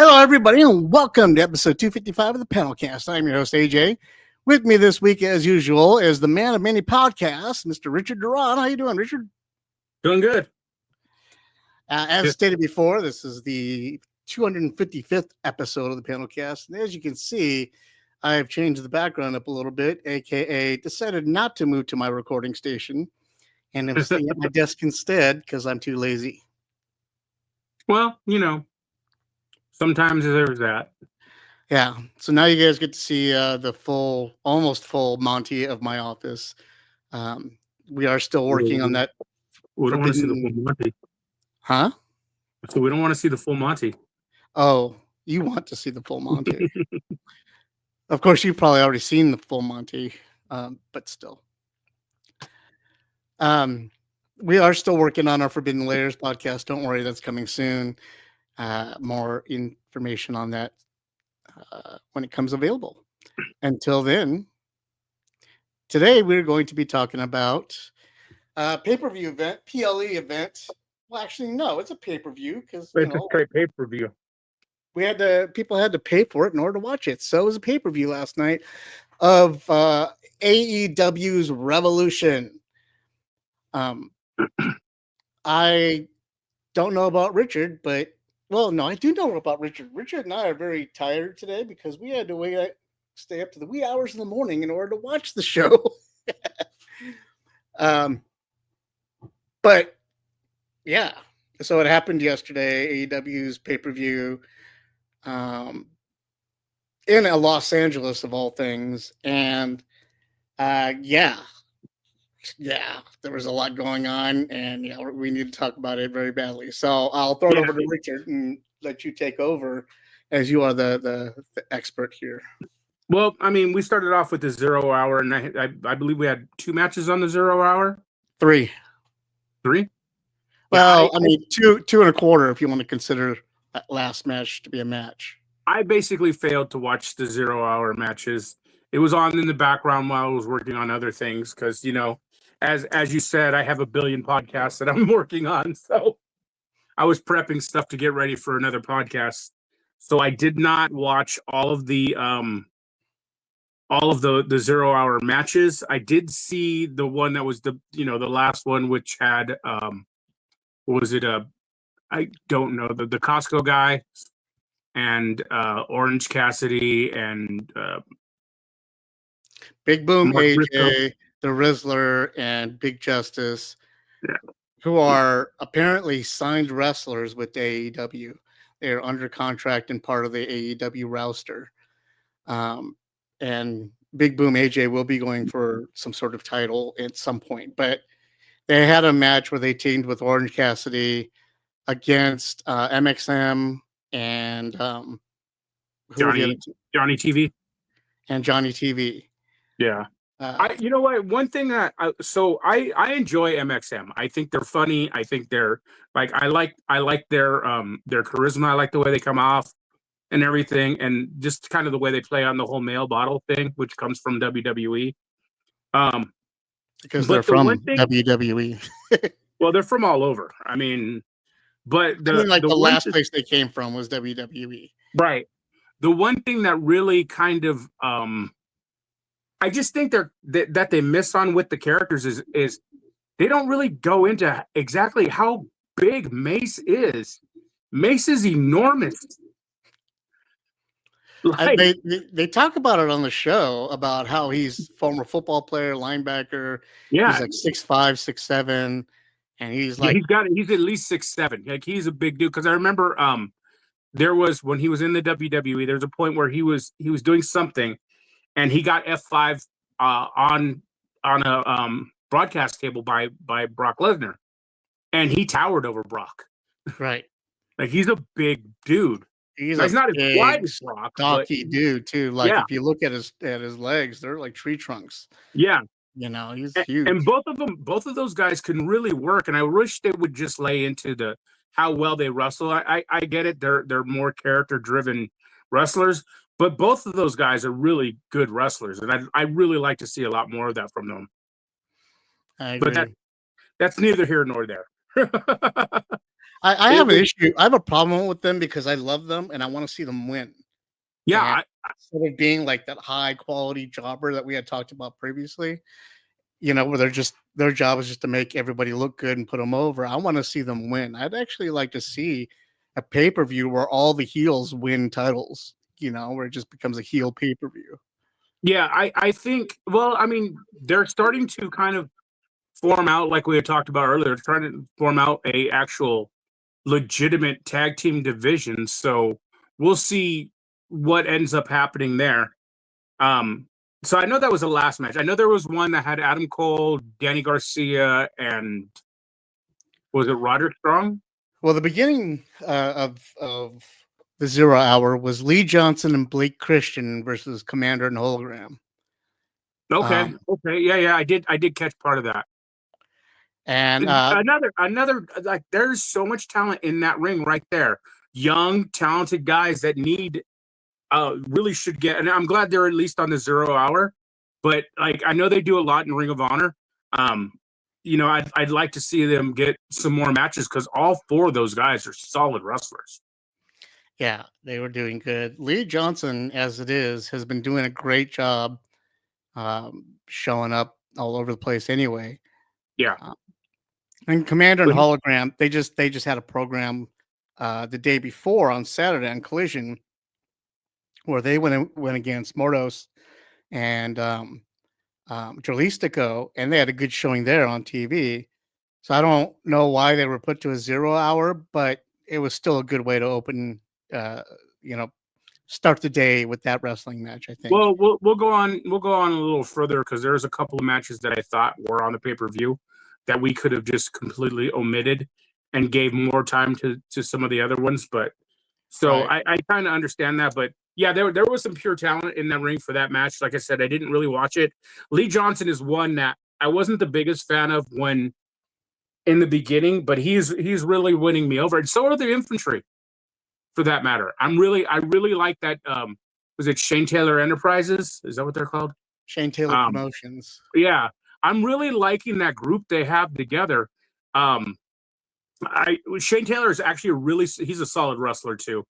Hello, everybody, and welcome to episode 255 of the PanelCast. I'm your host, AJ. With me this week, as usual, is the man of many podcasts, Mr. Richard Duran. How you doing, Richard? Doing good. As stated before, this is the 255th episode of the PanelCast. And as you can see, I've changed the background up a little bit, a.k.a. decided not to move to my recording station, and I'm sitting at my desk instead because I'm too lazy. Well, sometimes there's that. Yeah. So now you guys get to see the almost full Monty of my office. We are still working on that. We don't want to see the full Monty. Huh? So we don't want to see the full Monty. Oh, you want to see the full Monty. Of course, you've probably already seen the full Monty, but still. We are still working on our Forbidden Layers podcast. Don't worry, that's coming soon. More information on that when it comes available. Until then, today we're going to be talking about pay-per-view event, PLE event. Well, actually, no, it's a pay-per-view because it's a straight pay-per-view. People had to pay for it in order to watch it. So it was a pay-per-view last night of AEW's Revolution. I don't know about Richard, but I do know about Richard. Richard and I are very tired today because we had to stay up to the wee hours in the morning in order to watch the show. But yeah, so it happened yesterday, AEW's pay-per-view in Los Angeles of all things. And yeah, there was a lot going on, and we need to talk about it very badly. So I'll throw it over to Richard and let you take over as you are the expert here. Well, I mean, we started off with the 0 hour, and I believe we had 2 matches on the 0 hour. 3. 3? Well, I mean, 2 and a quarter if you want to consider that last match to be a match. I basically failed to watch the 0 hour matches. It was on in the background while I was working on other things because, as you said, I have a billion podcasts that I'm working on. So I was prepping stuff to get ready for another podcast. So I did not watch all of the 0 hour matches. I did see the one that was the last one, which had what was it? I don't know, the Costco guy and Orange Cassidy and Big Boom AJ, the Rizzler, and Big Justice, who are apparently signed wrestlers with AEW. They're under contract and part of the AEW roster. And Big Boom AJ will be going for some sort of title at some point. But they had a match where they teamed with Orange Cassidy against MXM and Johnny TV. And Johnny TV. Yeah. You know what? One thing that I enjoy MXM. I think they're funny. I think they're I like their charisma. I like the way they come off and everything, and just kind of the way they play on the whole male bottle thing, which comes from WWE. Because they're from WWE. Well, they're from all over. I mean, but the last place they came from was WWE. Right. The one thing that really kind of I just think that they miss on with the characters is they don't really go into exactly how big Mace is. Mace is enormous. They talk about it on the show about how he's former football player, linebacker. Yeah, he's like 6'5", 6'7", and he's like he's at least 6'7". Like he's a big dude. Because I remember there was when he was in the WWE, there's a point where he was doing something, and he got F5 on a broadcast table by Brock Lesnar, and he towered over Brock. Right. Like he's a big dude. He's not as wide as Brock, stocky dude too. Like if you look at his legs, they're like tree trunks. Yeah. He's huge. And both of those guys can really work. And I wish they would just lay into how well they wrestle. I get it. They're more character driven wrestlers, but both of those guys are really good wrestlers. And I really like to see a lot more of that from them. I agree. But that's neither here nor there. I It have an was, issue. I have a problem with them because I love them and I want to see them win. yeah, And instead of being like that high quality jobber that we had talked about previously, where their job is just to make everybody look good and put them over. I want to see them win. I'd actually like to see a pay per view where all the heels win titles. Where it just becomes a heel pay per view. yeah. I think. Well, I mean, they're starting to kind of form out, like we had talked about earlier, trying to form out a actual legitimate tag team division. So we'll see what ends up happening there. Um, so I know that was the last match. I know there was one that had Adam Cole, Danny Garcia, and was it Roderick Strong? Well, the beginning of the 0 Hour was Lee Johnson and Blake Christian versus Commander and Hologram. Okay, Um, okay, yeah, yeah. I did catch part of that. and Another like there's so much talent in that ring right there. Young, talented guys that need really should get, and I'm glad they're at least on the 0 hour. But like I know they do a lot in Ring of Honor. Um, I'd like to see them get some more matches because all four of those guys are solid wrestlers. yeah, they were doing good. Lee Johnson, as it is, has been doing a great job showing up all over the place anyway. Yeah. Uh, and Commander and But Hologram, they just had a program the day before on Saturday on Collision where they went against Mordos and Jalistico, and they had a good showing there on TV. So I don't know why they were put to a 0 hour, but it was still a good way to open, uh, you know, start the day with that wrestling match, I think. well, we'll go on. We'll go on a little further because there's a couple of matches that I thought were on the pay-per-view that we could have just completely omitted and gave more time to some of the other ones. But so Right. I kind of understand that. But yeah, there was some pure talent in that ring for that match. Like I said, I didn't really watch it. Lee Johnson is one that I wasn't the biggest fan of when in the beginning, but he's really winning me over. And so are the infantry, for that matter. I really like that. Was it Shane Taylor Enterprises? Is that what they're called? Shane Taylor Um, Promotions. yeah, I'm really liking that group they have together. Um, I Shane Taylor is actually he's a solid wrestler too.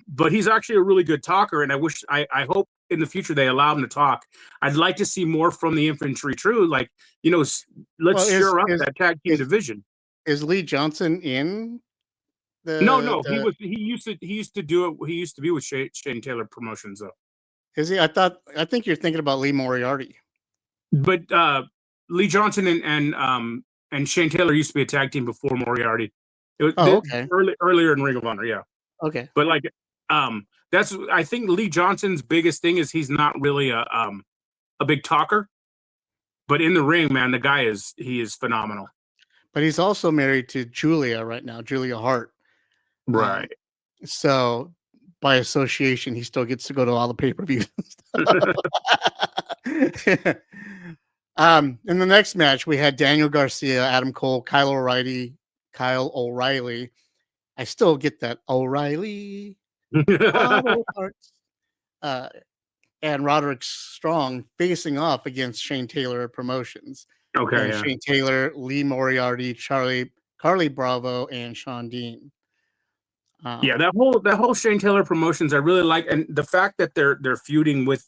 But he's actually a really good talker, and I hope in the future they allow him to talk. I'd like to see more from the infantry too. Like, let's Well, shore up that tag team is division. is Lee Johnson in No, the no, the he used to do it. He used to be with Shane Taylor Promotions though. is he? I think you're thinking about Lee Moriarty. But Lee Johnson and Shane Taylor used to be a tag team before Moriarty. It was Oh, okay. earlier in Ring of Honor, yeah. Okay. But like, that's I think Lee Johnson's biggest thing is he's not really a big talker, but in the ring, man, he is phenomenal. But he's also married to Julia right now, Julia Hart. Um, Right. so by association, he still gets to go to all the pay-per-views. In the next match, we had Daniel Garcia, Adam Cole, Kyle O'Reilly. I still get that O'Reilly, Auto Parts, uh, and Roderick Strong facing off against Shane Taylor Promotions. Okay, And yeah. Shane Taylor, Lee Moriarty, Carly Bravo, and Sean Dean. Yeah, Um, that whole Shane Taylor Promotions I really like, and the fact that they're feuding with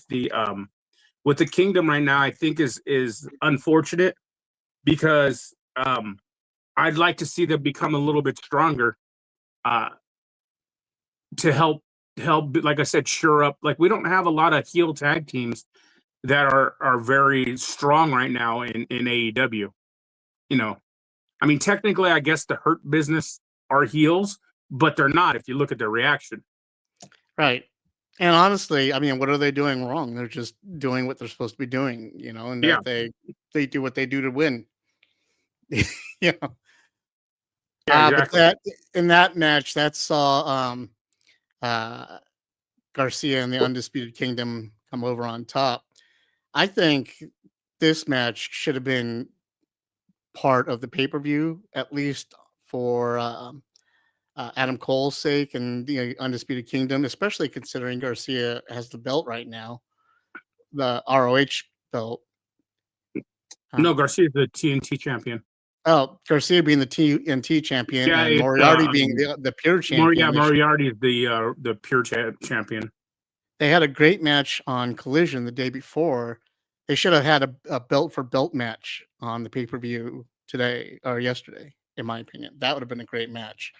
the Kingdom right now, I think is unfortunate because I'd like to see them become a little bit stronger uh, to help. Like I said, sure up. Like we don't have a lot of heel tag teams that are very strong right now in AEW. You know, I mean, technically, I guess the Hurt Business are heels, but they're not if you look at their reaction. right. And honestly, I mean, what are they doing wrong? They're just doing what they're supposed to be doing, and Yeah, that they do what they do to win. you know. yeah, But exactly. that in that match, that saw uh, Garcia and the Undisputed Kingdom come over on top. I think this match should have been part of the pay per view, at least for Adam Cole's sake and the Undisputed Kingdom, especially considering Garcia has the belt right now, the ROH belt. No, Um, Garcia's the TNT champion. Oh, Garcia being the TNT champion Yeah, and it's Moriarty being the pure champion. Moriarty is the pure champion. They had a great match on Collision the day before. They should have had a belt for belt match on the pay-per-view today or yesterday, in my opinion. That would have been a great match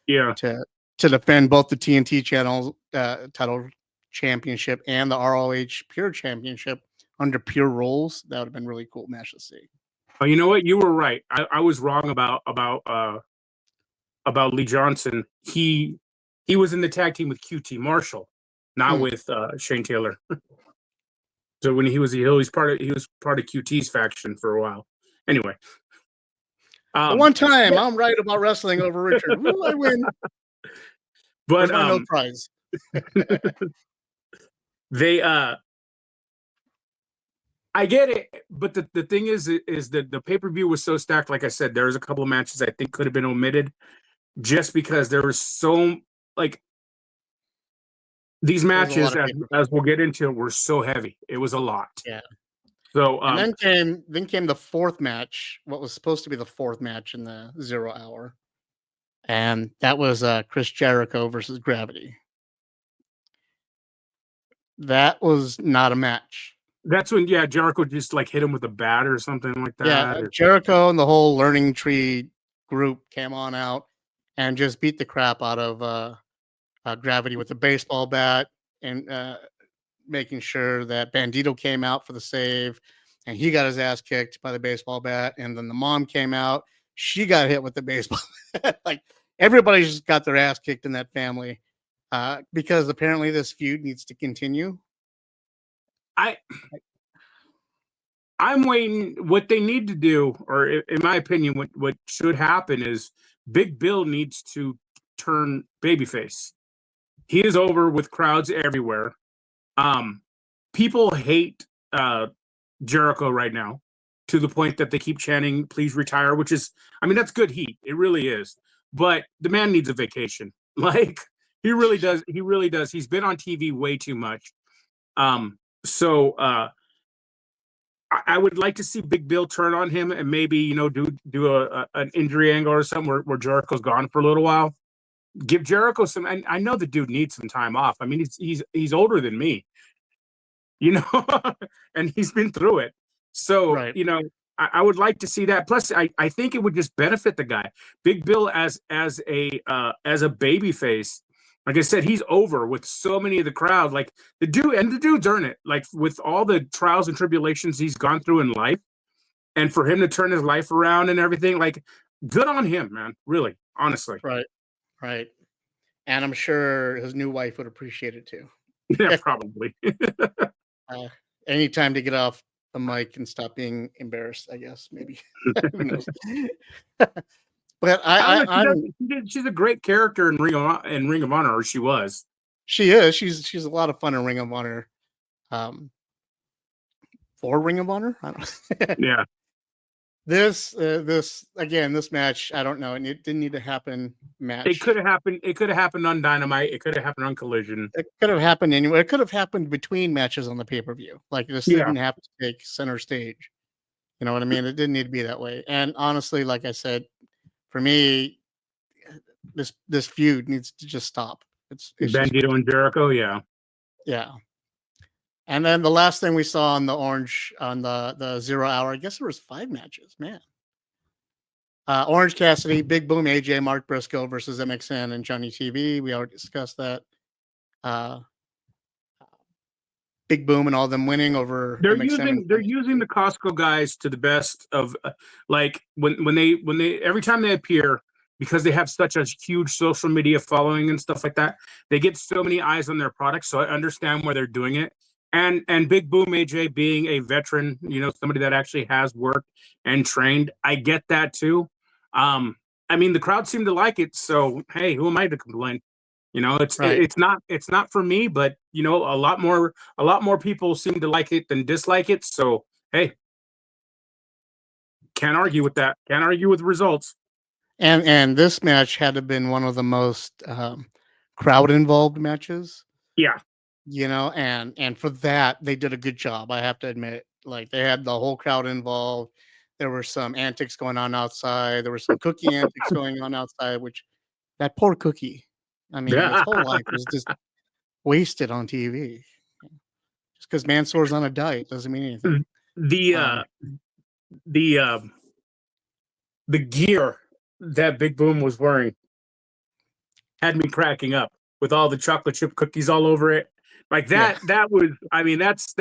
Yeah. to defend both the TNT channel title championship and the ROH pure championship under pure rules. That would have been really cool match to see. Oh, you know what? You were right. I was wrong about Lee Johnson. He was in the tag team with QT Marshall, not with Shane Taylor. So when he was a heel, he was part of QT's faction for a while. Anyway, one time I'm right about wrestling over Richard. Will I win? But where's my no prize? They I get it, but the thing is that the pay-per-view was so stacked. Like I said, there was a couple of matches I think could have been omitted just because there was so like these matches, as we'll get into, were so heavy. It was a lot. Yeah. So and then came the fourth match, what was supposed to be the fourth match in the 0 hour. And that was Chris Jericho versus Gravity. That was not a match. That's when Jericho just like hit him with a bat or something like that. Yeah, Jericho and the whole Learning Tree group came on out and just beat the crap out of Gravity with a baseball bat and making sure that Bandito came out for the save, and he got his ass kicked by the baseball bat. And then the mom came out; she got hit with the baseball bat. Like everybody just got their ass kicked in that family because apparently this feud needs to continue. I'm waiting. What they need to do, or in my opinion, what should happen is Big Bill needs to turn babyface. He is over with crowds everywhere. People hate Jericho right now to the point that they keep chanting, "Please retire," which is, I mean, that's good heat. It really is. But the man needs a vacation. Like he really does. He really does. He's been on TV way too much. So I would like to see Big Bill turn on him and maybe do an injury angle or something where Jericho's gone for a little while. Give Jericho some. And I know the dude needs some time off. I mean, he's older than me, and he's been through it. So Right. I would like to see that. Plus, I think it would just benefit the guy. Big Bill as a baby face. Like I said, he's over with so many of the crowd. Like the dude's earned it. Like with all the trials and tribulations he's gone through in life, and for him to turn his life around and everything, like good on him, man. Really, honestly. Right. And I'm sure his new wife would appreciate it too. Yeah, probably. Any time to get off the mic and stop being embarrassed, I guess maybe. Who knows? But she's a great character in Ring of Honor, or she was. She is. She's a lot of fun in Ring of Honor. For Ring of Honor, I don't know. Yeah. This match, I don't know. And it didn't need to happen. Match. It could have happened. It could have happened on Dynamite. It could have happened on Collision. It could have happened anywhere. It could have happened between matches on the pay-per-view. Like this didn't have to take center stage. You know what I mean? It didn't need to be that way. And honestly, like I said, for me, this feud needs to just stop. It's Bandito and Jericho, yeah. And then the last thing we saw on the 0 hour, I guess there was 5 matches, man. Orange Cassidy, Big Boom, AJ, Mark Briscoe versus MXN and Johnny TV. We already discussed that. Big Boom and all them winning over. They're using the Costco guys to the best of, like when they every time they appear, because they have such a huge social media following and stuff like that, they get so many eyes on their products. So I understand why they're doing it. And Big Boom AJ being a veteran, somebody that actually has worked and trained, I get that too. I mean, the crowd seemed to like it, so hey, who am I to complain? It's not for me, but a lot more people seem to like it than dislike it. So hey, can't argue with that. Can't argue with results. And this match had to have been one of the most crowd involved matches. Yeah. And for that they did a good job. I have to admit, like they had the whole crowd involved. there were some antics going on outside. There were some Cookie antics going on outside, which that poor Cookie, I mean, his whole life was just wasted on TV. Just because Mansoor's on a diet doesn't mean anything. the the the gear that Big Boom was wearing had me cracking up with all the chocolate chip cookies all over it. Like Yeah, that was, I mean, that's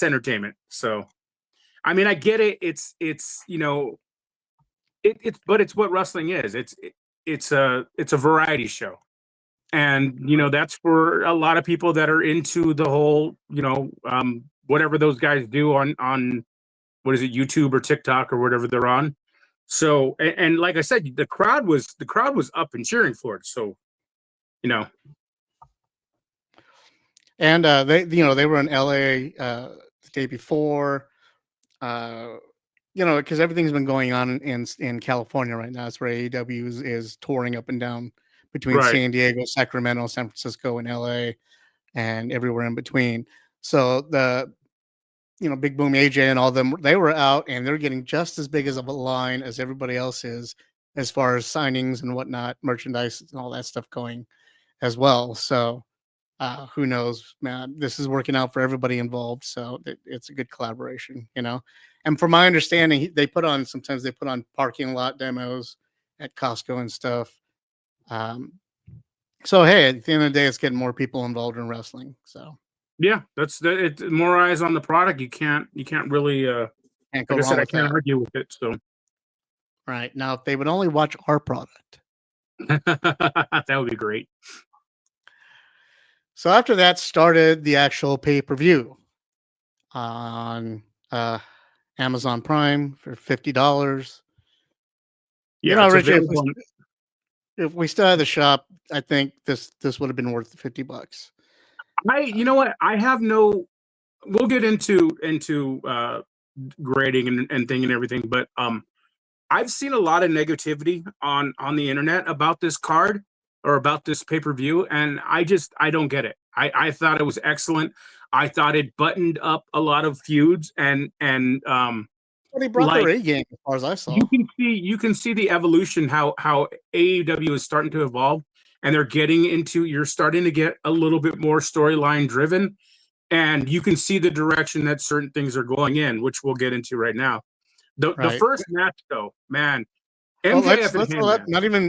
entertainment. So I mean, I get it. It's but it's what wrestling is. It's a variety show. And that's for a lot of people that are into the whole, whatever those guys do on what is it, YouTube or TikTok or whatever they're on. So and like I said, the crowd was up and cheering for it. So you know, and they were in LA the day before. Because everything's been going on in California right now. That's where AEW is touring up and down between right. San Diego, Sacramento, San Francisco, and LA, and everywhere in between. So Big Boom, AJ, and all them, they were out, and they're getting just as big as of a line as everybody else is, as far as signings and whatnot, merchandise and all that stuff going as well. So who knows, man? This is working out for everybody involved, so it's a good collaboration. And from my understanding, sometimes they put on parking lot demos at Costco and stuff. So hey, at the end of the day, it's getting more people involved in wrestling. So Yeah, that's that. It's more eyes on the product. You can't really. can't go Like I wrong said, I with can't that. argue with it. So Right now, if they would only watch our product. that would be great. So after that started the actual pay-per-view on Amazon Prime for $50. Yeah, it's Richard, available. if we still had the shop, I think this would have been worth the $50. You know what? I have no. We'll get into grading and thing and everything, but I've seen a lot of negativity on the internet about this card or about this pay-per-view, and I don't get it. I thought it was excellent. I thought it buttoned up a lot of feuds and But he brought their like A game, as far as I you saw. can see the evolution, how AEW is starting to evolve, and you're starting to get a little bit more storyline driven, and you can see the direction that certain things are going in, which we'll get into right now. The Right. first match, though, man, Well, MJF and Hangman.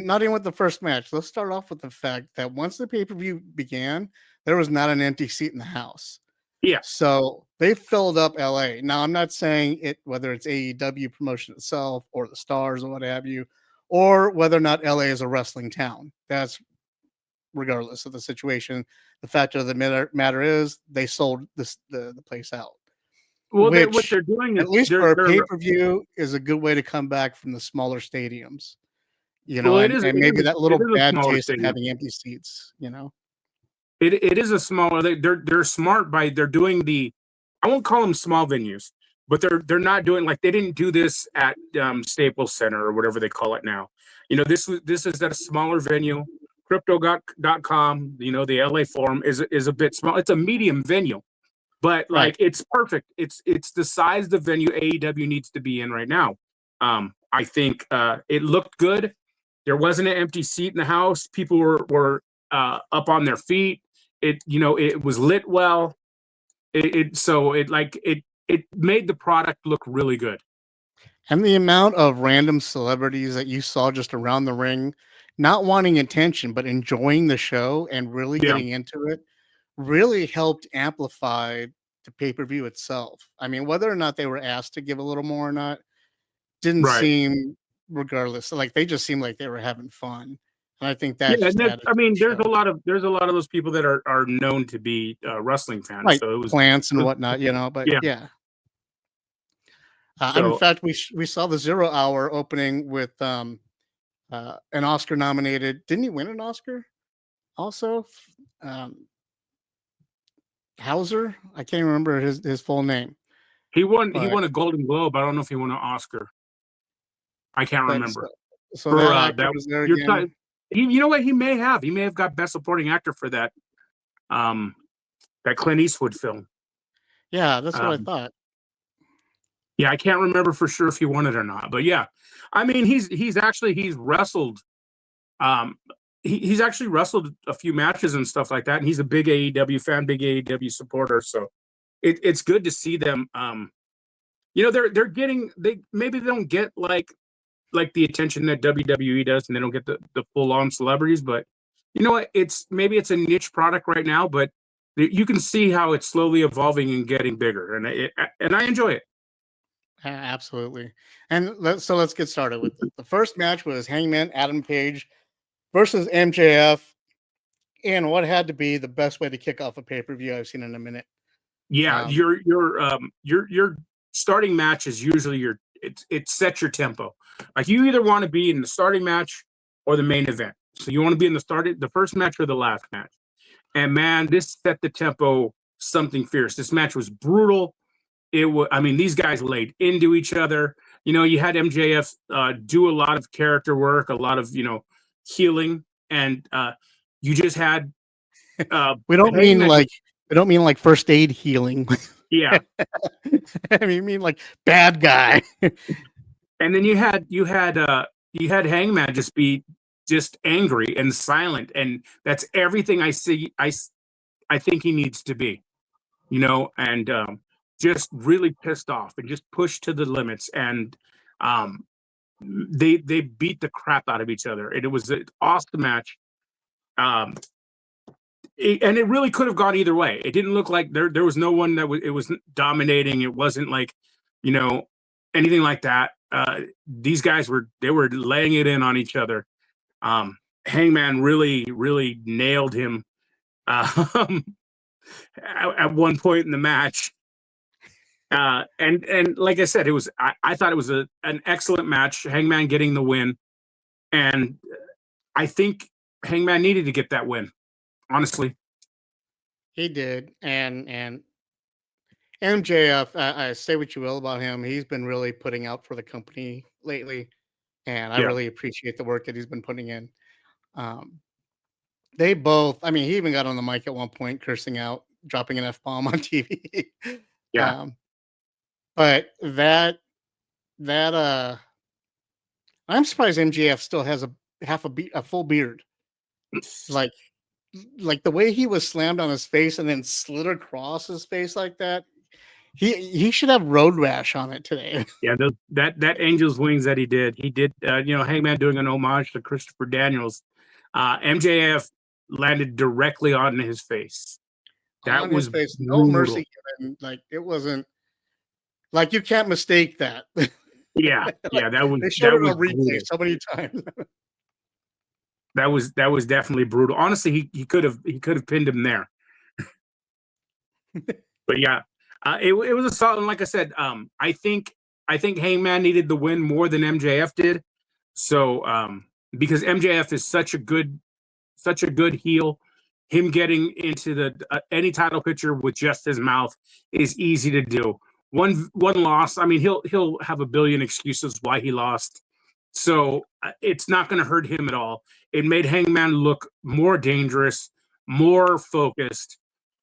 not even with the first match. Let's start off with the fact that once the pay-per-view began, there was not an empty seat in the house. Yeah, So they filled up LA. Now I'm not saying it whether it's AEW promotion itself or the stars or what have you, or whether or not LA is a wrestling town. That's regardless of the situation. The fact of the matter is they sold the place out, well, what which they're doing at is least they're for a they're pay-per-view is a good way to come back from the smaller stadiums. well, And maybe that it little is a bad smaller taste of stadium. having empty seats. It is a smaller. They're smart by they're doing the. I won't call them small venues, but they're not doing like they didn't do this at Staples Center or whatever they call it now. This is at a smaller venue. Crypto.com, the LA Forum is a bit small. It's a medium venue, but Right. like it's perfect. It's the size the venue AEW needs to be in right now. I think it looked good. There wasn't an empty seat in the house. People were up on their feet. It was lit well. It made the product look really good. And the amount of random celebrities that you saw just around the ring, not wanting attention, but enjoying the show and really Yeah, getting into it, really helped amplify the pay-per-view itself. I mean, whether or not they were asked to give a little more or not, didn't right. seem regardless. Like they just seemed like they were having fun. And I think that Yeah, just and added I to the mean, there's show. a lot of those people that are known to be wrestling fans. Like So plants it and was whatnot, but yeah. yeah. And in So fact, we saw the 0 hour opening with an Oscar nominated. Didn't he win an Oscar? Also, um, Hauser. I can't even remember his full name, he but won a Golden Globe. I don't know if he won an Oscar. I can't but so, remember so for that actor that. was there You're again. you know what he may have got best supporting actor for um that Clint Eastwood film. Yeah, that's what I Um, thought. Yeah, I can't remember for sure if he won it or not, but yeah, I mean, he's wrestled. Um, he's actually wrestled a few matches and stuff like that, and he's a big AEW fan, big AEW supporter. So it's good to see them. They're getting maybe they don't get like the attention that WWE does, and they don't get the full on celebrities, but you know what? Maybe it's a niche product right now, but you can see how it's slowly evolving and getting bigger, and I enjoy it. Absolutely. And let's get started with it. The first match was Hangman Adam Page versus MJF in what had to be the best way to kick off a pay-per-view I've seen in a minute. Yeah, Um, your starting match is usually it sets your tempo. Like you either want to be in the starting match or the main event. So you want to be in the first match or the last match. And man, this set the tempo something fierce. This match was brutal. I mean, these guys laid into each other. You had MJF do a lot of character work, a lot of healing, and you just had we don't mean Hangman. like first aid healing. Yeah. I mean like bad guy. And then you had Hangman just be just angry and silent, and that's everything I see. I think he needs to be, and just really pissed off and just pushed to the limits, and they beat the crap out of each other, and it was an awesome match. And it really could have gone either way. It didn't look like there was no one that was dominating. It wasn't like anything like that. These guys were laying it in on each other. Hangman really nailed him at one point in the match. And like I said, I thought it was an excellent match. Hangman getting the win, and I think Hangman needed to get that win. Honestly, He did, and MJF. I say what you will about him. He's been really putting out for the company lately, and I yeah, really appreciate the work that he's been putting in. Um, they both. I mean, he even got on the mic at one point, cursing out, dropping an F-bomb on TV. yeah. um, but that I'm surprised MJF still has a full beard. Like the way he was slammed on his face and then slid across his face like that. He should have road rash on it today. Yeah, that Angel's Wings that he did, Hangman doing an homage to Christopher Daniels. MJF landed directly on his face. That On his was face, no brutal. mercy given. Like it wasn't like you can't mistake that. Yeah, Like, yeah, that was they showed it on replay brutal. so many times. That was definitely brutal. Honestly, he could have pinned him there. But yeah, it was a solid. And like I said, I think Hangman needed the win more than MJF did. So because MJF is such a good heel, him getting into the any title picture with just his mouth is easy to do. One loss, I mean, he'll have a billion excuses why he lost. So it's not going to hurt him at all. It made Hangman look more dangerous, more focused,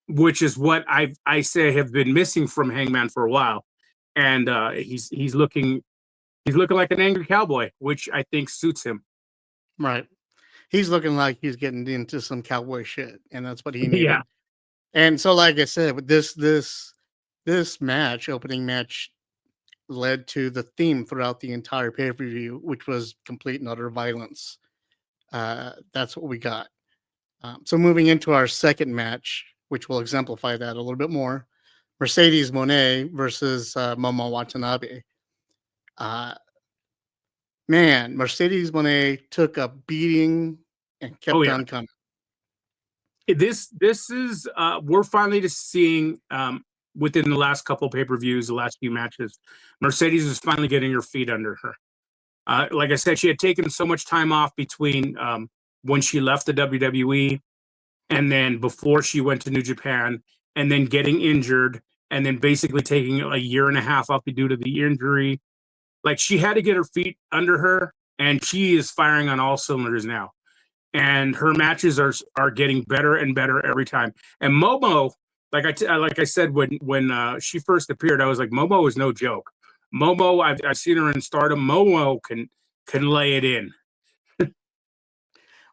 which is what I say have been missing from Hangman for a while. And he's looking like an angry cowboy, which I think suits him. Right. He's looking like he's getting into some cowboy shit, and that's what he needed. Yeah. And so, like I said, with this opening match, led to the theme throughout the entire pay-per-view, which was complete and utter violence. That's what we got. So moving into our second match, which will exemplify that a little bit more, Mercedes Moné versus Momo Watanabe. Man, Mercedes Moné took a beating and kept on coming. This is we're finally just seeing within the last couple of pay-per-views, the last few matches, Mercedes is finally getting her feet under her. Like I said, she had taken so much time off between when she left the WWE and then before she went to New Japan, and then getting injured, and then basically taking a year and a half off due to the injury. Like she had to get her feet under her, and she is firing on all cylinders now. And her matches are getting better and better every time. And Momo, like I said when she first appeared, I was like, Momo is no joke. Momo, I've seen her in Stardom. Momo can lay it in.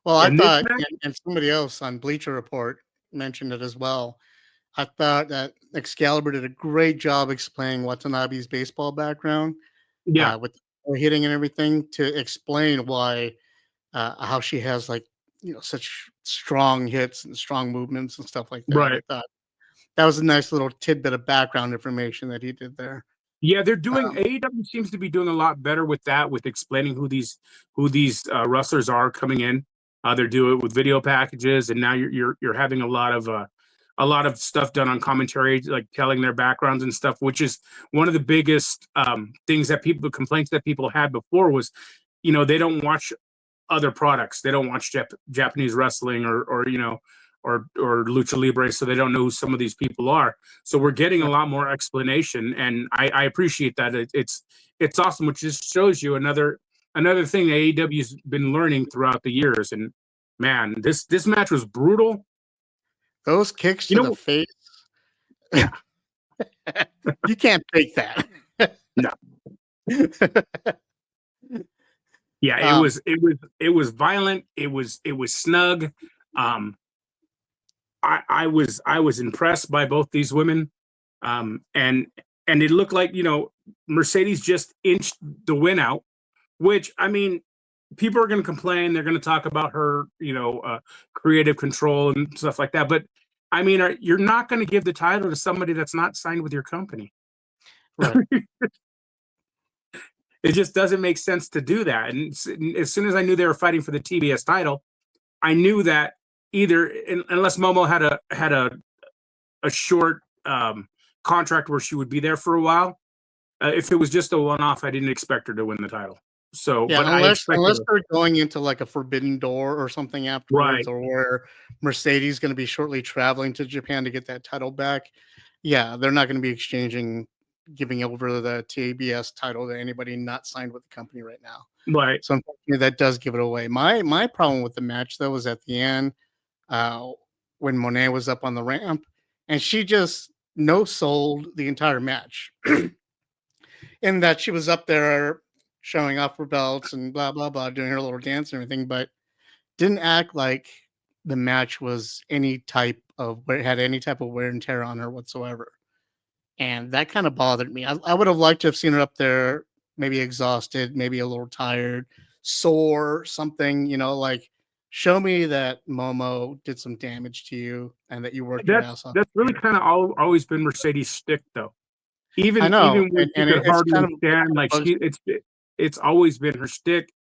Well, I And this thought, match, and somebody else on Bleacher Report mentioned it as well. I thought that Excalibur did a great job explaining Watanabe's baseball background, yeah, with her hitting and everything, to explain why, how she has like, such strong hits and strong movements and stuff like that. I right. thought that was a nice little tidbit of background information that he did there. Yeah, they're doing Um, AEW seems to be doing a lot better with that, with explaining who these wrestlers are coming in. They do it with video packages, and now you're having a lot of stuff done on commentary, like telling their backgrounds and stuff, which is one of the biggest things that people complaints that people had before was, they don't watch other products. They don't watch Japanese wrestling or lucha libre, so they don't know who some of these people are. So we're getting a lot more explanation, and I appreciate that. It's awesome, which just shows you another thing that AEW's been learning throughout the years. And man, this match was brutal. those kicks You to the know, face, yeah, you can't fake that. no, yeah, it um, was it was it was violent. It was snug. Um, I was impressed by both these women, and it looked like Mercedes just inched the win out. Which I mean, people are going to complain. They're going to talk about her, creative control and stuff like that. But I mean, you're not going to give the title to somebody that's not signed with your company. right. It just doesn't make sense to do that. And as soon as I knew they were fighting for the TBS title, I knew that either unless Momo had a short contract where she would be there for a while. If it was just a one-off, I didn't expect her to win the title. So, Yeah, but I expected unless her. they're going into like a forbidden door or something afterwards, Right. or where Mercedes going to be shortly traveling to Japan to get that title back. Yeah, they're not going to be giving over the TBS title to anybody not signed with the company right now. Right. So unfortunately, that does give it away. My problem with the match though was at the end, uh, when Monet was up on the ramp, and she just no sold the entire match. In that she was up there showing off her belts and blah blah blah, doing her little dance and everything, but didn't act like the match was had any type of wear and tear on her whatsoever. And that kind of bothered me. I would have liked to have seen her up there, maybe exhausted, maybe a little tired, sore, something, like show me that Momo did some damage to you and that you worked your That's ass off that's really here. kind of always been Mercedes' stick, though. I know, Even when she could it's hardly kind of stand, like bugs me. it's always been her stick.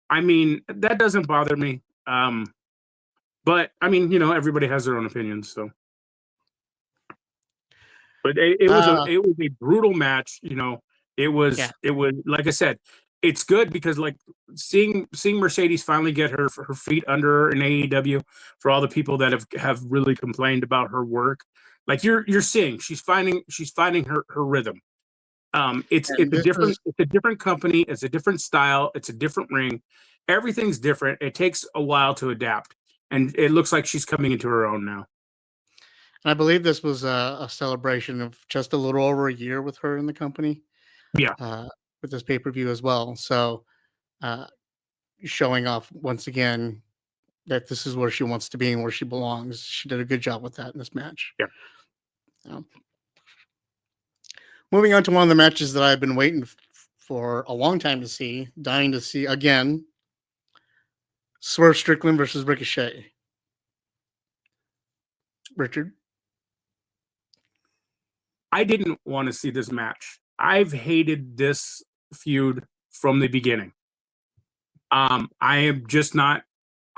I mean, that doesn't bother me. But I mean, everybody has their own opinions. So, but Uh, it was a brutal match. yeah. It was like I said, it's good because like seeing Mercedes finally get her feet under her in AEW, for all the people that have really complained about her work. Like you're seeing she's finding her rhythm. It's And this is it's a different company, it's a different style, it's a different ring. Everything's different. It takes a while to adapt, and it looks like she's coming into her own now. I believe this was a celebration of just a little over a year with her in the company, Yeah, uh, with this pay-per-view as well. So, uh, showing off once again that this is where she wants to be and where she belongs. She did a good job with that in this match. yeah. Um, moving on to one of the matches that I've been waiting for a long time to see, dying to see again. Swerve Strickland versus Ricochet. Richard. I didn't want to see this match. I've hated this feud from the beginning. I am just not.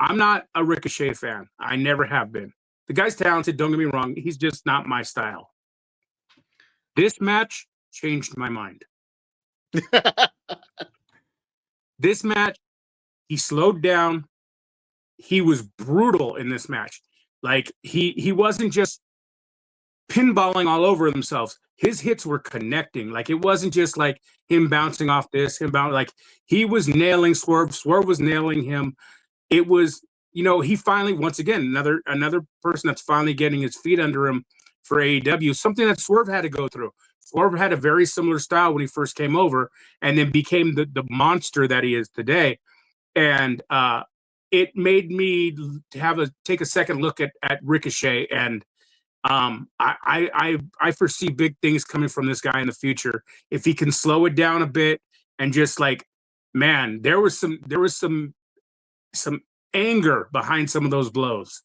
I'm not a Ricochet fan. I never have been. The guy's talented. Don't get me wrong. He's just not my style. This match changed my mind. This match, he slowed down. He was brutal in this match. Like he wasn't just pinballing all over themselves. His hits were connecting. Like it wasn't just like him bouncing off this, him bouncing. Like he was nailing Swerve. Swerve was nailing him. It was, he finally, once again, another person that's finally getting his feet under him for AEW, something that Swerve had to go through. Swerve had a very similar style when he first came over, and then became the monster that he is today. And it made me take a second look at Ricochet, and I foresee big things coming from this guy in the future if he can slow it down a bit and just like, man, there was some anger behind some of those blows.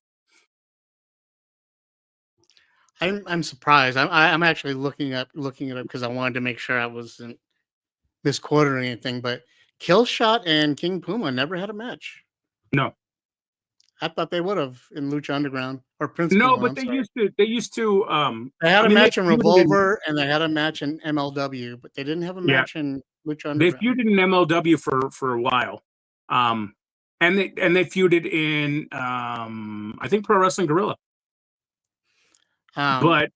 I'm surprised. I'm actually looking it up because I wanted to make sure I wasn't misquoting anything. But Killshot and King Puma never had a match. No, I thought they would have in Lucha Underground or Prince no, Puma. but they used to. They used to. They had I a mean, match in feuded Revolver and they had a match in MLW, but they didn't have a yeah, match in Lucha they Underground. feuded in MLW for a while, and they feuded in I think Pro Wrestling Guerrilla. Um, But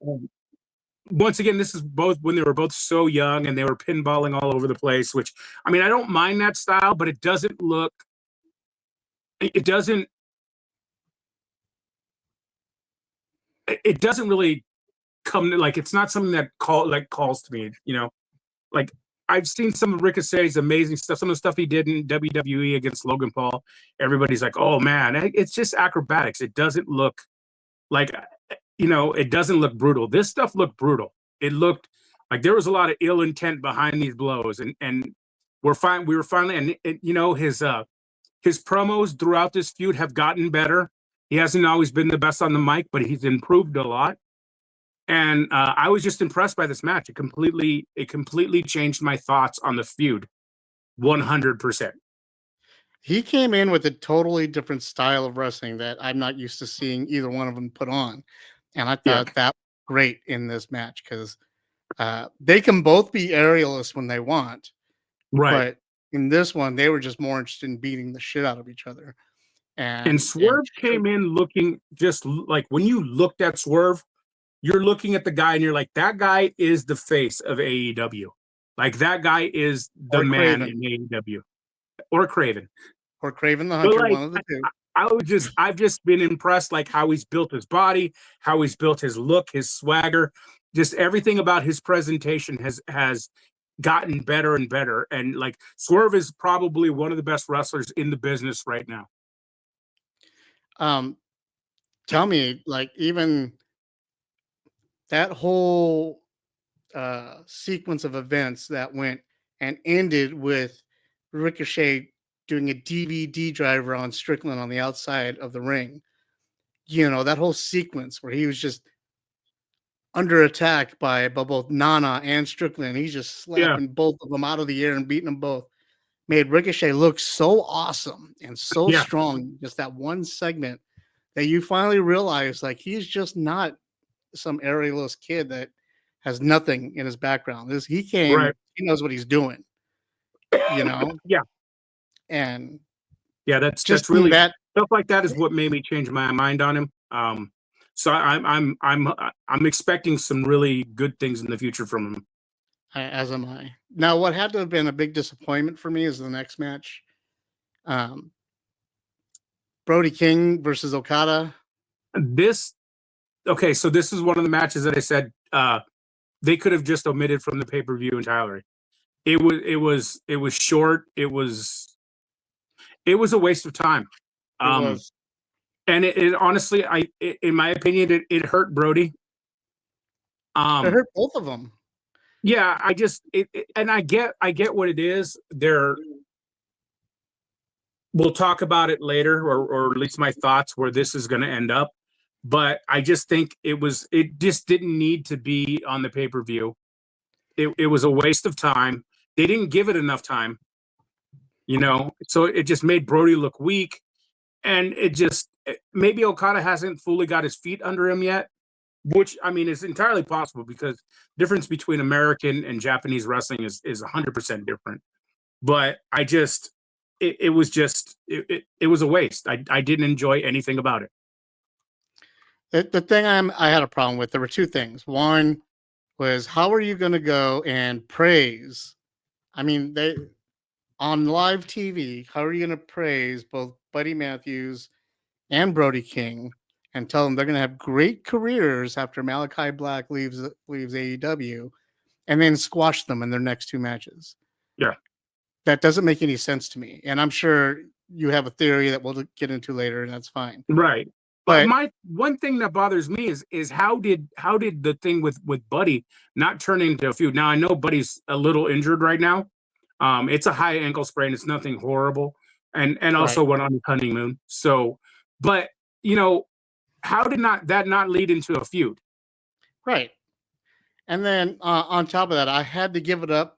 once again, this is both when they were both so young and they were pinballing all over the place. Which, I mean, I don't mind that style, but it doesn't look. It doesn't. It doesn't really come to, like, it's not something that calls to me. Like, I've seen some of Ricochet's amazing stuff, some of the stuff he did in WWE against Logan Paul. Everybody's like, oh man, it's just acrobatics. It doesn't look like, it doesn't look brutal. This stuff looked brutal. It looked like there was a lot of ill intent behind these blows, and we were finally, and his promos throughout this feud have gotten better. He hasn't always been the best on the mic, but he's improved a lot. And I was just impressed by this match. It completely changed my thoughts on the feud, 100%. he came in with a totally different style of wrestling that I'm not used to seeing either one of them put on, and I Yeah, thought that was great in this match because they can both be aerialists when they want, right. but in this one they were just more interested in beating the shit out of each other. And And Swerve came in looking just like, when you looked at Swerve, you're looking at the guy and you're like, that guy is the face of AEW. Like, that guy is the or man Craven in AEW, or Craven. or Craven the But Hunter, like, one of the two. I've just been impressed, like how he's built his body, how he's built his look, his swagger, just everything about his presentation has gotten better and better. And like, Swerve is probably one of the best wrestlers in the business right now. Um, tell me, like, even that whole sequence of events that went and ended with Ricochet doing a DVD driver on Strickland on the outside of the ring. That whole sequence where he was just under attack by both Nana and Strickland. He's just Yeah, slapping both of them out of the air and beating them both. Made Ricochet look so awesome and so yeah, strong. Just that one segment that you finally realize, like, he's just not some aerialist kid that has nothing in his background. right. He knows what he's doing, you know, Yeah, and yeah. just That's in really, that, stuff like that is what made me change my mind on him. So I'm expecting some really good things in the future from him. as am I. Now, what had to have been a big disappointment for me is the next match. Um, Brody King versus Okada. This Okay, so this is one of the matches that I said they could have just omitted from the pay-per-view entirely. It was short. It was a waste of time. It Um, was. and it honestly, in my opinion, it hurt Brody. It Um, hurt both of them. yeah, and I get what it is. We'll talk about it later, or at least my thoughts where this is going to end up. But I just think it just didn't need to be on the pay-per-view. It was a waste of time. They didn't give it enough time, so it just made Brody look weak. And maybe Okada hasn't fully got his feet under him yet, which, I mean, is entirely possible because difference between American and Japanese wrestling is 100% different. But it was a waste. I didn't enjoy anything about it. The thing I had a problem with, there were two things. One was, how are you going to go and praise? I mean, they on live TV, how are you going to praise both Buddy Matthews and Brody King and tell them they're going to have great careers after Malachi Black leaves AEW, and then squash them in their next 2 matches. Yeah. That doesn't make any sense to me, and I'm sure you have a theory that we'll get into later, and that's fine. Right. But But my one thing that bothers me is how did the thing with Buddy not turn into a feud? Now I know Buddy's a little injured right now. It's a high ankle sprain. It's nothing horrible, and right, also went on his honeymoon. So, but you know, how did that not lead into a feud? right. And then on top of that, I had to give it up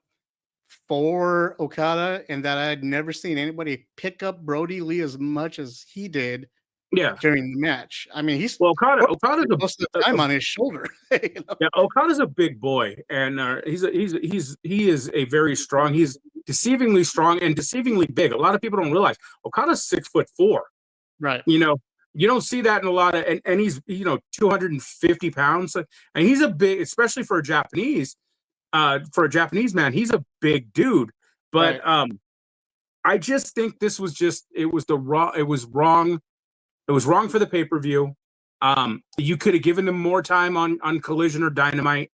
for Okada, and that I had never seen anybody pick up Brody Lee as much as he did Yeah. during the match. I mean, he's Well, Okada's most of the time on his shoulder. You know? yeah, Okada's a big boy, and he is a very strong. He's deceivingly strong and deceivingly big. A lot of people don't realize Okada's 6'4". Right. You know, you don't see that in a lot of, and he's 250 pounds, and he's a big, especially for a Japanese man. He's a big dude, but Right. I just think this was it was wrong. It was wrong for the pay-per-view. You could have given them more time on Collision or Dynamite.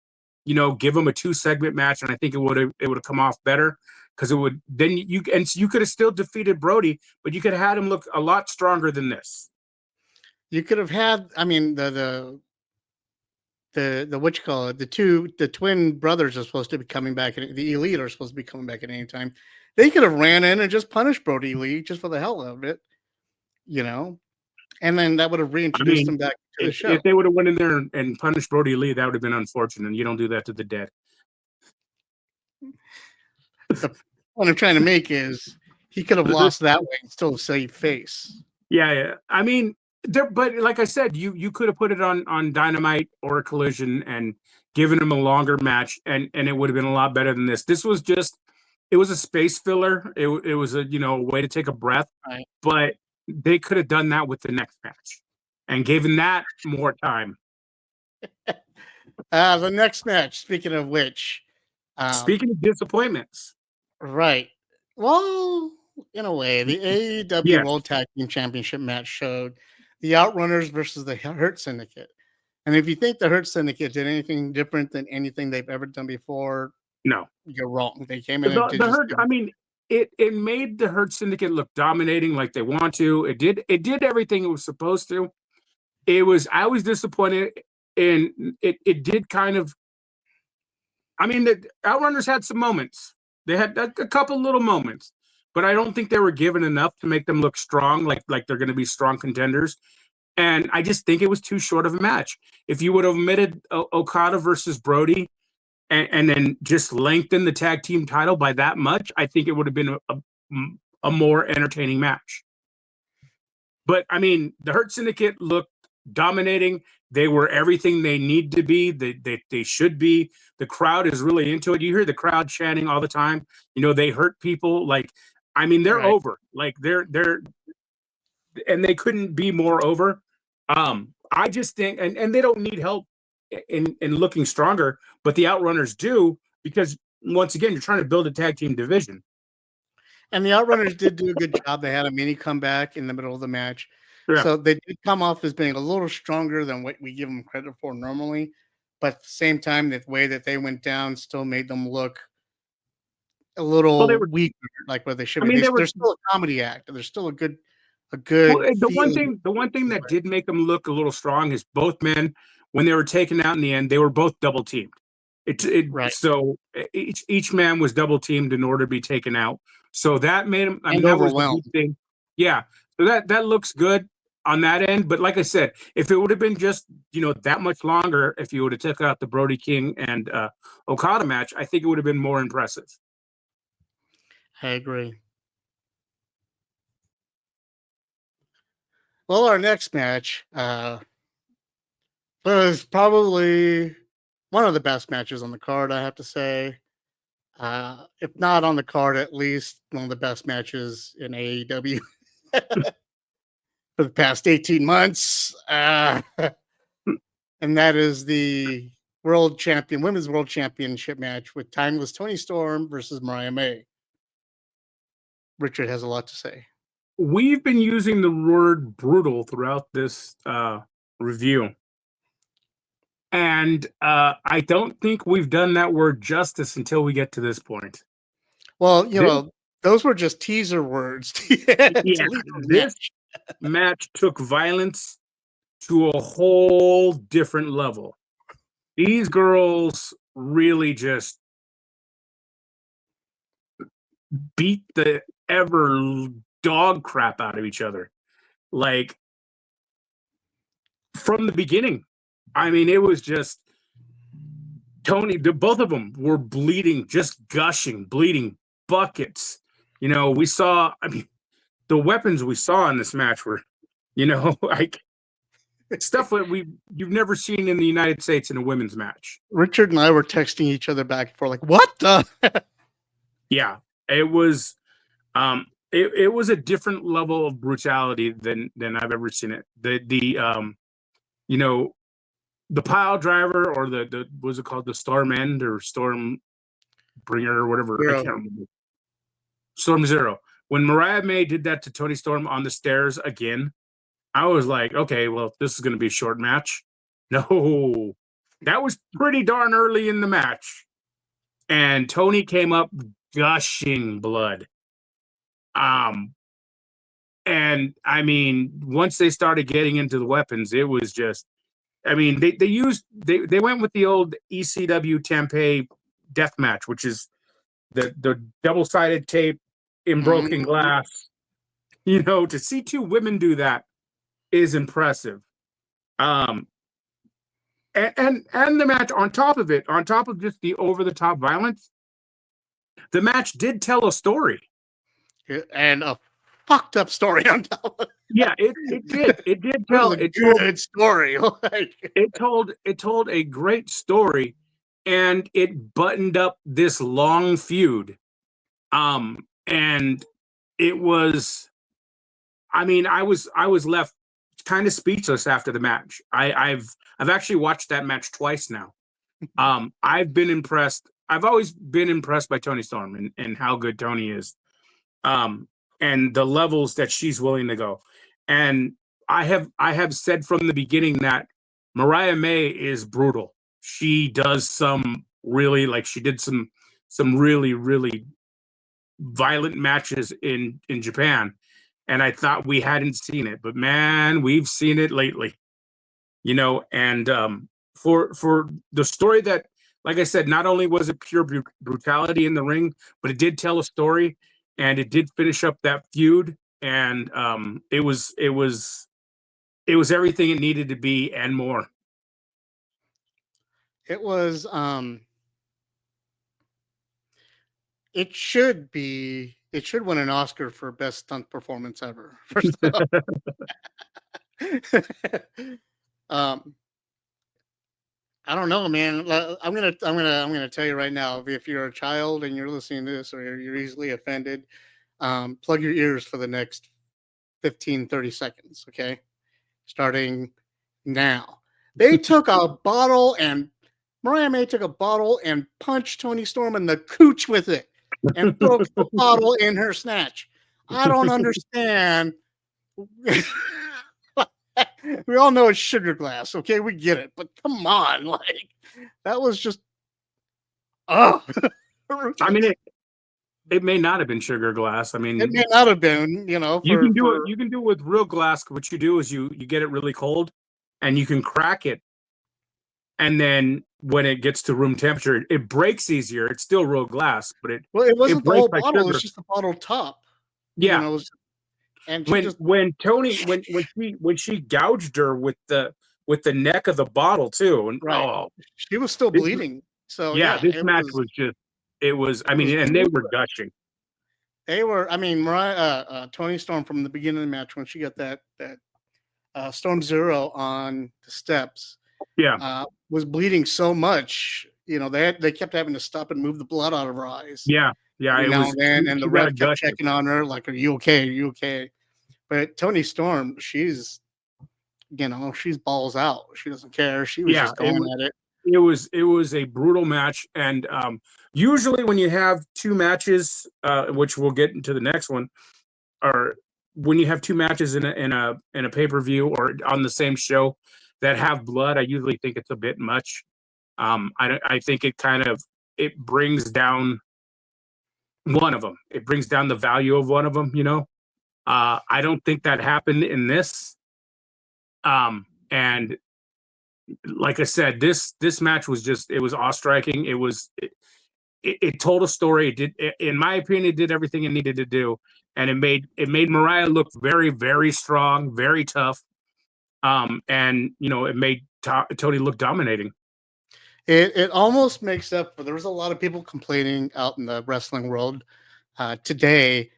Give them a 2-segment match, and I think it would have come off better, because it would then you could have still defeated Brody, but you could have had him look a lot stronger than this. You could have had, I mean, the what you call it, the twin brothers are supposed to be coming back, and the Elite are supposed to be coming back at any time. They could have ran in and just punished Brody Lee just for the hell of it, and then that would have reintroduced them back to the show. If they would have went in there and punished Brody Lee, that would have been unfortunate. You don't do that to the dead. The point I'm trying to make is he could have lost that way and still save face. Yeah. I mean, but like I said, you could have put it on Dynamite or Collision and given him a longer match, and it would have been a lot better than this. This was it was a space filler. It was a way to take a breath. Right. But they could have done that with the next match and given that more time. The next match, speaking of which. Speaking of disappointments. Right. Well, in a way, the AEW World Tag Team Championship match showed the Outrunners versus the Hurt Syndicate. And if you think the Hurt Syndicate did anything different than anything they've ever done before, no, you're wrong. They came in the and Hurt. I mean, it made the Hurt Syndicate look dominating, like they want to. It did everything it was supposed to. I was disappointed, and it did kind of. I mean, the Outrunners had some moments. They had a couple little moments, but I don't think they were given enough to make them look strong, like they're going to be strong contenders. And I just think it was too short of a match. If you would have omitted Okada versus Brody and then just lengthened the tag team title by that much, I think it would have been a more entertaining match. But I mean, the Hurt Syndicate looked dominating. They were everything they need to be. They should be. The crowd is really into it. You hear the crowd chanting all the time. They hurt people. Like, I mean, they're over. Like they're and they couldn't be more over. I just think, and they don't need help in looking stronger, but the Outrunners do, because once again, you're trying to build a tag team division. And the Outrunners did do a good job. They had a mini comeback in the middle of the match. Yeah. So they did come off as being a little stronger than what we give them credit for normally. But at the same time, the way that they went down still made them look a little weaker, like what they should be. I mean, they're still a comedy act. They're still a good. Well, the one thing that did make them look a little strong is both men, when they were taken out in the end, they were both double teamed. So each man was double teamed in order to be taken out. So that made them. I mean, that was the big thing. Yeah. So that looks good on that end. But like I said, if it would have been just that much longer, if you would have took out the Brody King and Okada match, I think it would have been more impressive. I agree. Well, our next match was probably one of the best matches on the card, I have to say. If not on the card, at least one of the best matches in AEW for the past 18 months. And that is the Women's World Championship match with Timeless Toni Storm versus Mariah May. Richard has a lot to say. We've been using the word brutal throughout this review. And I don't think we've done that word justice until we get to this point. Well, those were just teaser words to lead the This match. match took violence to a whole different level. These girls really just beat the ever dog crap out of each other. Like, from the beginning. I mean, it was just Tony, both of them were bleeding, just gushing, bleeding buckets. We saw, I mean, the weapons we saw in this match were, like stuff that you've never seen in the United States in a women's match. Richard and I were texting each other back and forth, like, what the? Yeah, it was, it was a different level of brutality than I've ever seen it. The pile driver, or the what's it called, the Storm End or Storm Bringer or whatever. Zero. I can't remember. Storm Zero. When Mariah May did that to Toni Storm on the stairs again, I was like, okay, well, this is going to be a short match. No, that was pretty darn early in the match. And Toni came up gushing blood. And I mean, once they started getting into the weapons, it was just, I mean, they went with the old ECW Tempeh death match, which is the double-sided tape in broken glass. To see two women do that is impressive. And the match, on top of just the over-the-top violence, the match did tell a story. And a fucked up story on top of it. Yeah, it did. It did tell a good story. It told a great story, and it buttoned up this long feud. And it was, I mean, I was left kind of speechless after the match. I've actually watched that match twice now. I've been impressed. I've always been impressed by Toni Storm and how good Toni is. And the levels that she's willing to go. And I have said from the beginning that Mariah May is brutal. She does some really, like, she did some really, really violent matches in Japan. And I thought we hadn't seen it, but man, we've seen it lately. And for the story that, like I said, not only was it pure brutality in the ring, but it did tell a story. And it did finish up that feud, and it was everything it needed to be and more. It was it should win an Oscar for best stunt performance ever. First I don't know, man. I'm gonna tell you right now. If you're a child and you're listening to this, or you're easily offended, plug your ears for the next 15, 30 seconds. Okay, starting now. They took a bottle, and Mariah May took a bottle and punched Toni Storm in the cooch with it, and broke the bottle in her snatch. I don't understand. We all know it's sugar glass, okay? We get it, but come on, like, that was just, I mean, it may not have been sugar glass. I mean, it may not have been, you can do it. You can do it with real glass. What you do is you get it really cold, and you can crack it, and then when it gets to room temperature, it breaks easier. It's still real glass, but it wasn't the whole bottle. It's just the bottle top. Yeah. And when she gouged her with the neck of the bottle too, and she was still bleeding. So this match was just, it was. I mean, and they were gushing. They were. I mean, Mariah, Toni Storm, from the beginning of the match, when she got that Storm Zero on the steps, was bleeding so much. They kept having to stop and move the blood out of her eyes. And the ref kept checking on her, like, "Are you okay? Are you okay?" But Toni Storm, she's balls out. She doesn't care. She was just going at it. It was a brutal match, and usually when you have two matches, which we'll get into the next one, or when you have two matches in a pay-per-view or on the same show, that have blood, I usually think it's a bit much. I think it brings down one of them. It brings down the value of one of them. I don't think that happened in this. And like I said, this match was it was awe striking. It told a story. It did, in my opinion, it did everything it needed to do, and it made Mariah look very, very strong, very tough. And it made Tony look dominating. It almost makes up for. There was a lot of people complaining out in the wrestling world today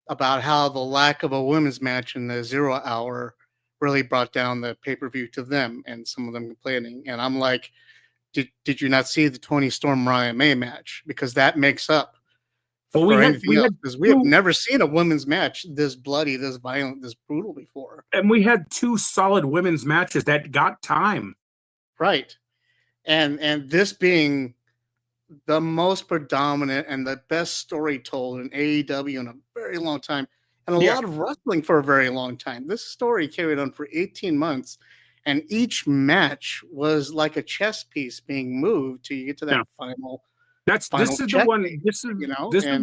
about how the lack of a women's match in the 0 hour really brought down the pay-per-view to them, and some of them complaining. And I'm like, did you not see the Tony Storm Mariah May match? Because that makes up for anything else. Because we have never seen a women's match this bloody, this violent, this brutal before. And we had 2 solid women's matches that got time. Right. And this being the most predominant and the best story told in AEW in a very long time, and a lot of wrestling for a very long time. This story carried on for 18 months, and each match was like a chess piece being moved till you get to that final. This is the one. This is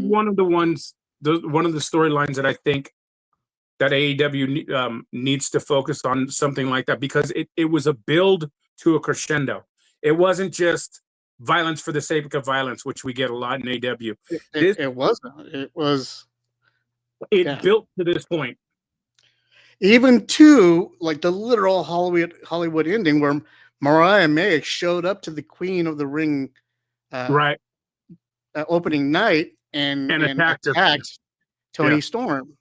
one of the ones. One of the storylines that I think that AEW needs to focus on, something like that, because it was a build to a crescendo. It wasn't just violence for the sake of violence, which we get a lot in AEW. It wasn't. It was. It built to this point. Even to like the literal Hollywood ending where Mariah May showed up to the Queen of the Ring opening night and attacked Tony Storm,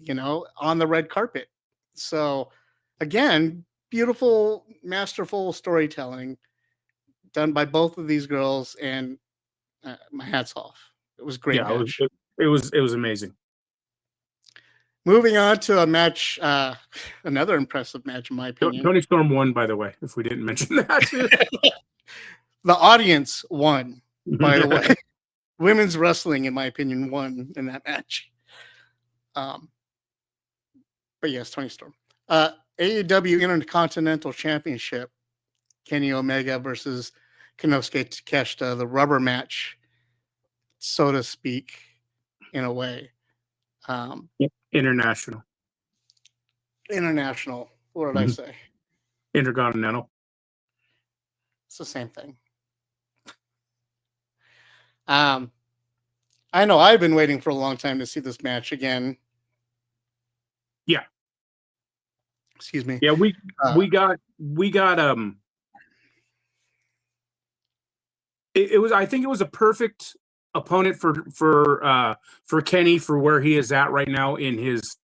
on the red carpet. So again, beautiful, masterful storytelling done by both of these girls, and my hat's off. It was great. Yeah, it was amazing. Moving on to a match, another impressive match, in my opinion. Tony Storm won, by the way, if we didn't mention that. The audience won, by the way. Women's wrestling, in my opinion, won in that match. But yes, Tony Storm. AEW Intercontinental Championship, Kenny Omega versus Konosuke Takeshita, the rubber match, so to speak, in a way. International. What did I say? Intercontinental. It's the same thing. I know I've been waiting for a long time to see this match again. Yeah. Excuse me. Yeah, we got I think it was a perfect opponent for Kenny, for where he is at right now in his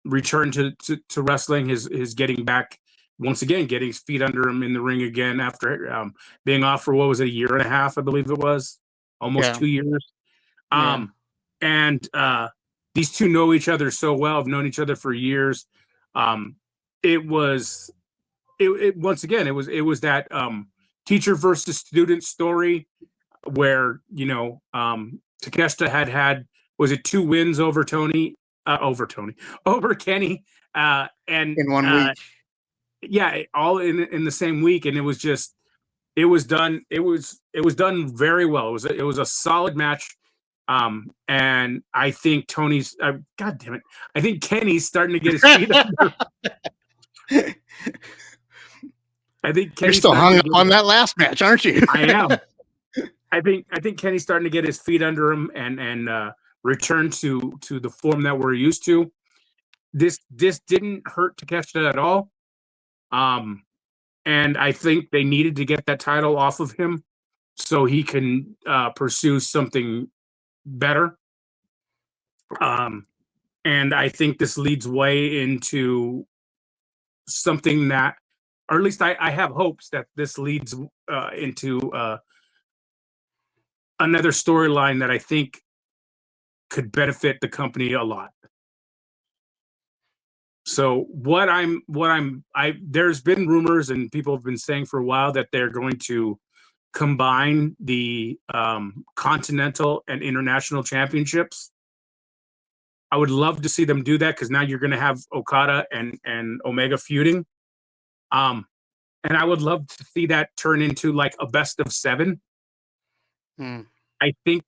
return to wrestling, his getting back once again, getting his feet under him in the ring again after being off for, what was it, a year and a half, I believe it was, almost 2 years. And these two know each other so well, have known each other for years. It was once again, it was that teacher versus student story where, Takeshita had was it 2 wins over Kenny, and in 1 week. Yeah, all in the same week, and it was done very well. It was a solid match. And I think Tony's God damn it, I think Kenny's starting to get his feet under. I think Kenny's You're still hung up on that last match, aren't you? I am. I think Kenny's starting to get his feet under him and return to the form that we're used to. This didn't hurt Takeshita at all. And I think they needed to get that title off of him so he can pursue something better. And I think this leads way into something that, or at least I have hopes that this leads into another storyline that I think could benefit the company a lot. So there's been rumors and people have been saying for a while that they're going to combine the continental and international championships. I would love to see them do that, because now you're going to have Okada and Omega feuding. and I would love to see that turn into like a best of 7. Hmm. I think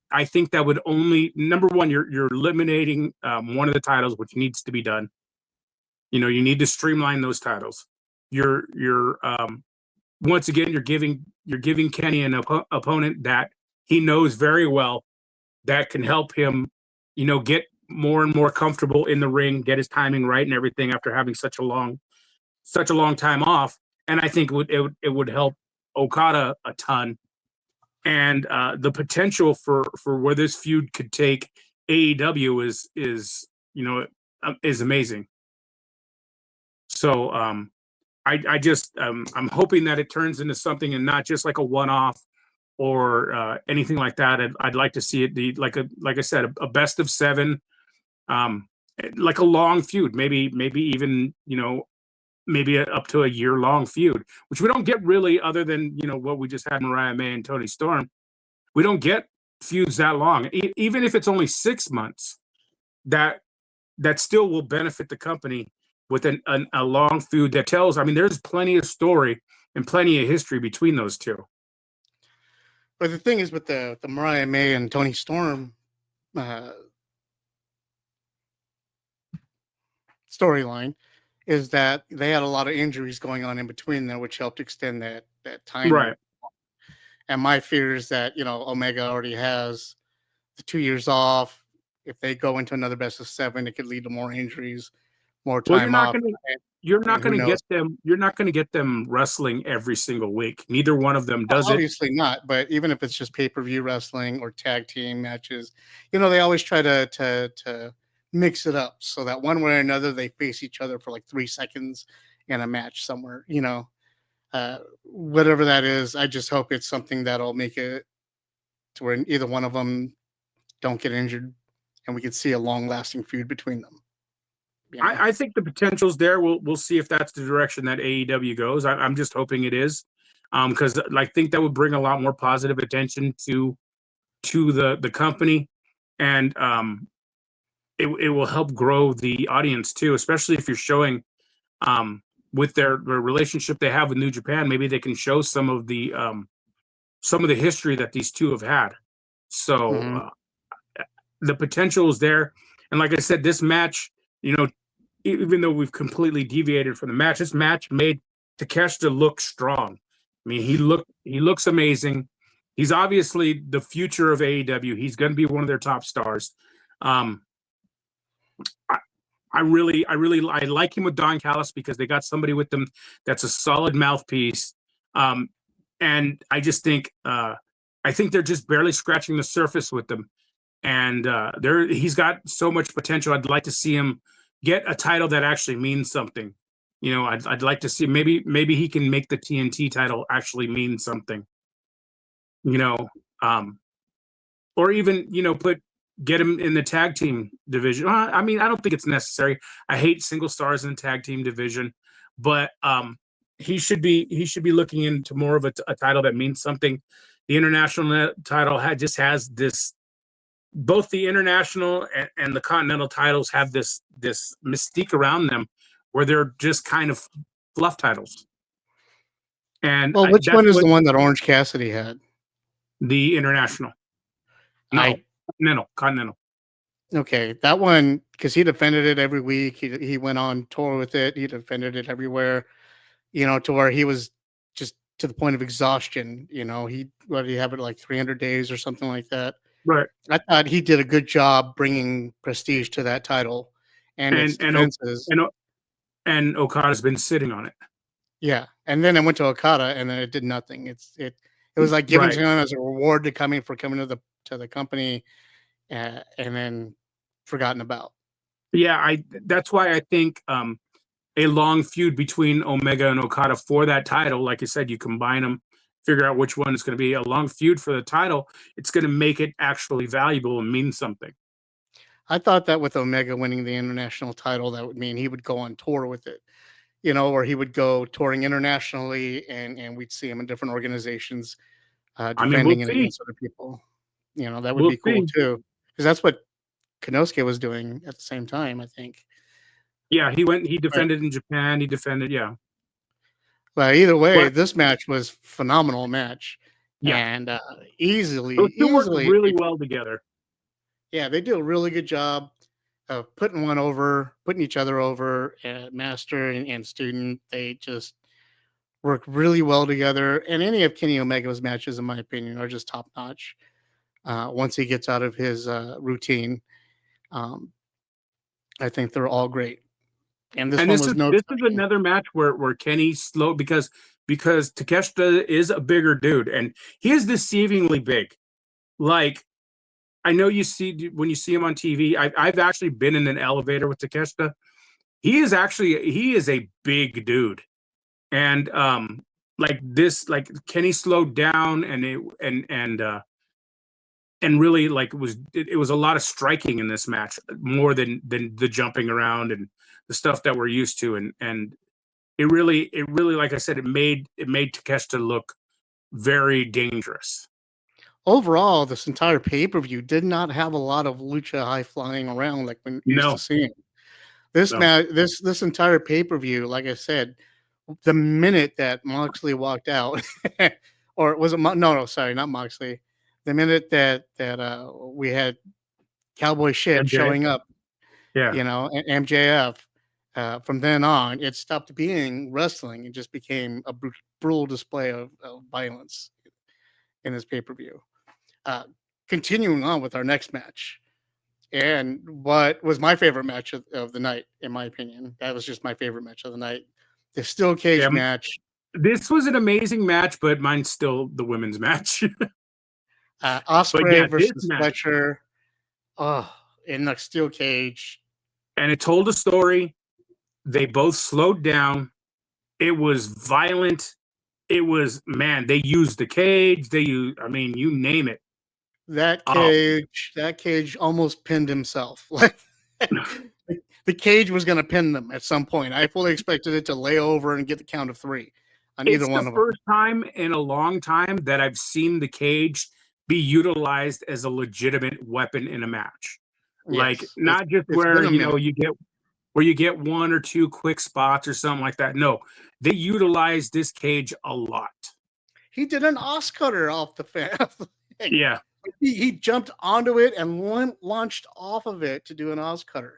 that would only, number one, you're eliminating one of the titles, which needs to be done. You need to streamline those titles. You're once again you're giving Kenny an opponent that he knows very well, that can help him, get more and more comfortable in the ring, get his timing right and everything after having such a long time off. And I think it would help Okada a ton. And the potential for where this feud could take AEW is amazing. So I'm hoping that it turns into something and not just like a one-off or anything like that. I'd like to see it be like I said, a best of 7, like a long feud, maybe even maybe up to a year-long feud, which we don't get really, other than what we just had, Mariah May and Tony Storm. We don't get feuds that long, even if it's only 6 months. That still will benefit the company with a long feud that tells. I mean, there's plenty of story and plenty of history between those two. But the thing is with the Mariah May and Tony Storm storyline is that they had a lot of injuries going on in between there, which helped extend that time. Right. And my fear is that, Omega already has the 2 years off. If they go into another best of 7, it could lead to more injuries, more time off. You're not going to get them. You're not going to get them wrestling every single week. Neither one of them does it. Obviously not. But even if it's just pay-per-view wrestling or tag team matches, they always try to mix it up so that one way or another they face each other for like 3 seconds in a match somewhere. Whatever that is, I just hope it's something that'll make it to where either one of them don't get injured, and we can see a long-lasting feud between them. I think the potential's there. We'll see if that's the direction that AEW goes. I'm just hoping it is, because I think that would bring a lot more positive attention to the company, and it will help grow the audience too, especially if you're showing with their relationship they have with New Japan. Maybe they can show some of the history that these two have had. So the potential is there, and like I said, this match, even though we've completely deviated from the match, this match made Takeshita look strong. I mean, he looks amazing. He's obviously the future of AEW. He's going to be one of their top stars. I like him with Don Callis because they got somebody with them that's a solid mouthpiece. And I just think they're just barely scratching the surface with them. And he's got so much potential. I'd like to see him get a title that actually means something. I'd like to see maybe he can make the TNT title actually mean something. Or even get him in the tag team division. I mean, I don't think it's necessary. I hate single stars in the tag team division, but he should be looking into more of a title that means something. The international title just has this. Both the international and the continental titles have this mystique around them, where they're just kind of fluff titles. And which one is the one that Orange Cassidy had? The international. No, continental. Okay, that one, because he defended it every week. He went on tour with it. He defended it everywhere. To where he was just to the point of exhaustion. He have it like 300 days or something like that. Right. I thought he did a good job bringing prestige to that title and its defenses. And Okada's been sitting on it. Yeah, and then it went to Okada, and then it did nothing. It was like given to him as a reward to coming to the company, and then forgotten about. Yeah, that's why I think a long feud between Omega and Okada for that title, like I said, you combine them, figure out which one is going to be a long feud for the title. It's going to make it actually valuable and mean something. I thought that with Omega winning the international title, that would mean he would go on tour with it, or he would go touring internationally, and we'd see him in different organizations defending it against other people. That would be cool too, because that's what Konosuke was doing at the same time, I think. Yeah, he defended in Japan. He defended, yeah. Well, either way, But this match was phenomenal match, yeah, and those two work easily, really well together. yeah, they do a really good job of putting each other over. Master and student, they just work really well together. And any of Kenny Omega's matches, in my opinion, are just top notch. Once he gets out of his routine, um, I think they're all great. And this And one was no this is exception. another match where Kenny slowed because Takeshita is a bigger dude and he is deceivingly big. Like I know you see when you see him on TV. I've actually been in an elevator with Takeshita. He is a big dude, and like Kenny slowed down and really like it was a lot of striking in this match more than the jumping around and the stuff that we're used to and it really like I said it made Takeshita look very dangerous. Overall, this entire pay per view did not have a lot of lucha high flying around like we used to No, see. This no, match, this entire pay per view, like I said, the minute that Moxley walked out, or was it? No, sorry, not Moxley. The minute that we had Cowboy Shit MJ, showing up, yeah, MJF. From then on, it stopped being wrestling and just became a brutal display of violence in this pay per view. Uh, Continuing on with our next match, and what was my favorite match of the night, in my opinion, that was just my favorite match of the night. The steel cage yeah. match, This was an amazing match, but mine's still the women's match. But Osprey yeah, this versus match, Fletcher. Oh, in the steel cage. and it told a story. They both slowed down. It was violent. It was man. They used the cage. I mean, you name it. Oh, That cage almost pinned himself. Like the cage was going to pin them at some point. I fully expected it to lay over and get the count of 3 on either it's the one of them. first time in a long time that I've seen the cage be utilized as a legitimate weapon in a match. Like Yes, not just it's been where a minute. you get one or two quick spots or something like that. No, they utilize this cage a lot. He did an Oscutter off the fan. Yeah, He jumped onto it and launched off of it to do an Oscutter.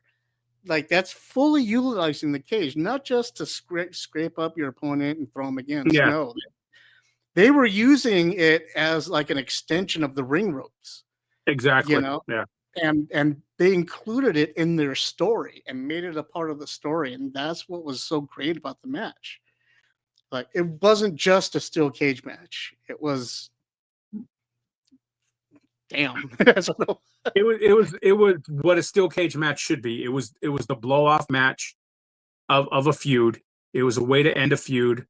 Like that's fully utilizing the cage, not just to scrape up your opponent and throw them against. yeah, No, they were using it as like an extension of the ring ropes, you exactly. know, Yeah, and they included it in their story and made it a part of the story, and that's what was so great about the match. Like it wasn't just a steel cage match; it was damn. it was what a steel cage match should be. It was the blow off match of a feud. It was a way to end a feud,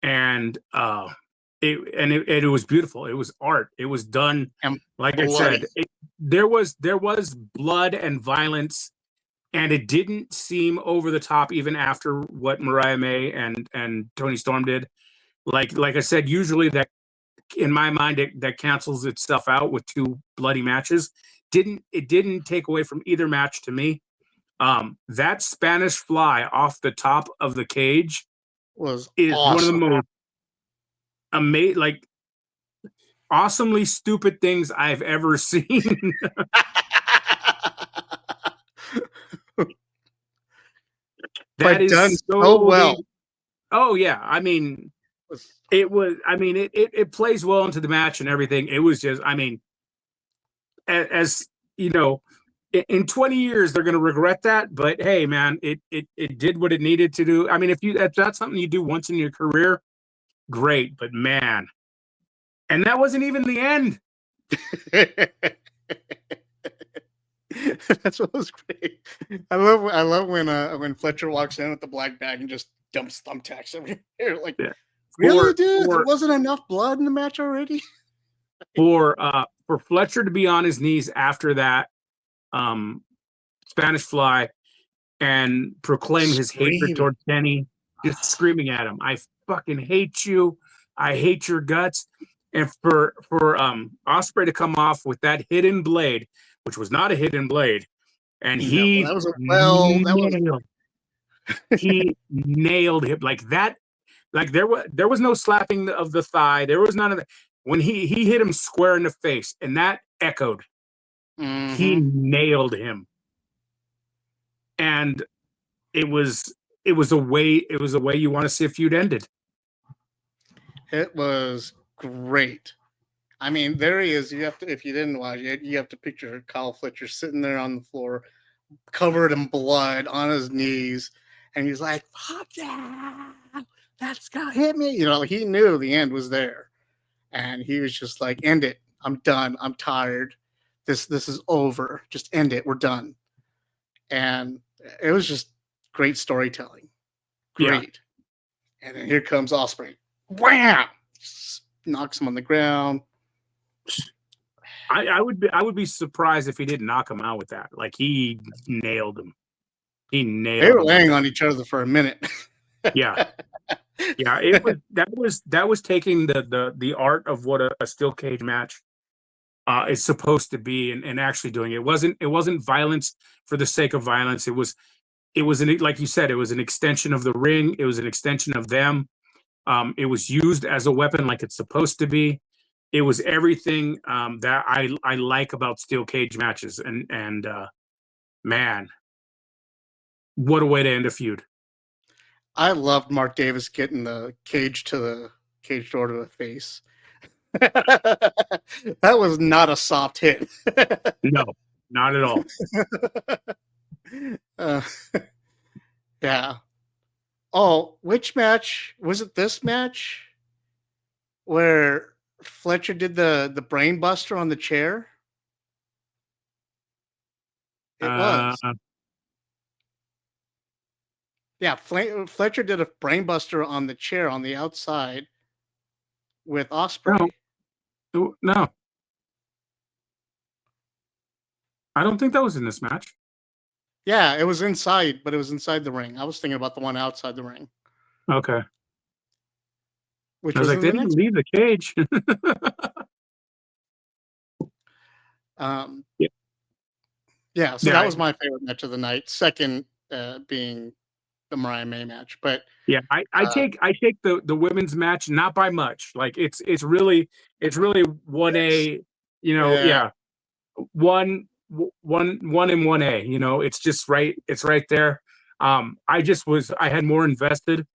and it was beautiful. It was art. It was done And like I bloody. said. There was blood and violence, and it didn't seem over the top even after what Mariah May and Tony Storm did. Like I said, usually that in my mind that cancels itself out with two bloody matches. Didn't take away from either match to me. That Spanish fly off the top of the cage Was is one of the awesome. most amazing, like awesomely stupid things I've ever seen. That But done is so well. oh yeah. I mean, it plays well into the match and everything. It was just, I mean, as you know, in 20 years they're going to regret that, but hey man, it did what it needed to do. I mean, if that's something you do once in your career, great, but man, and that wasn't even the end. That's what was great. I love when Fletcher walks in with the black bag and just dumps thumbtacks everywhere. Like, Yeah. really, dude? There wasn't enough blood in the match already? For Fletcher to be on his knees after that Spanish fly and proclaim his hatred towards Kenny, just screaming at him, I fucking hate you, I hate your guts. And for Osprey to come off with that hidden blade, which was not a hidden blade, and No, that was a well. That was he nailed him like that. Like there was no slapping of the thigh. There was none of that. When he hit him square in the face, and that echoed. He nailed him, and it was a way you want to see a feud ended. It was great. I mean, there he is. You have to, if you didn't watch it, you have to picture Kyle Fletcher sitting there on the floor, covered in blood, on his knees, and he's like, "Fuck yeah, that's gonna hit me!" You know, he knew the end was there, and he was just like, "End it. I'm done. I'm tired. This is over. Just end it. We're done." And it was just great storytelling. Great. Yeah. And then here comes Ospreay. Wham! Just knocks him on the ground. I would be surprised if he didn't knock him out with that. Like he nailed him. They were laying on each other for a minute. Yeah. Yeah, that was taking the art of what a steel cage match is supposed to be and actually doing it. It wasn't violence for the sake of violence. It was like you said, it was an extension of the ring. It was an extension of them. It was used as a weapon like it's supposed to be. It was everything that I like about steel cage matches. And man, what a way to end a feud. I loved Mark Davis getting the cage door to the face. That was not a soft hit. No, not at all. Yeah. Oh, which match? Was it this match where Fletcher did the brain buster on the chair? It was. Yeah, Fletcher did a brain buster on the chair on the outside with Ospreay. No. I don't think that was in this match. Yeah, it was inside, but it was inside the ring. I was thinking about the one outside the ring. Okay. Which I was like, they didn't leave the cage. Yeah, so that was my favorite match of the night. Second being the Mariah May match, but yeah, I take the women's match not by much. Like it's really 1A, you know, yeah. 1 and 1A, you know, it's just it's right there. I had more invested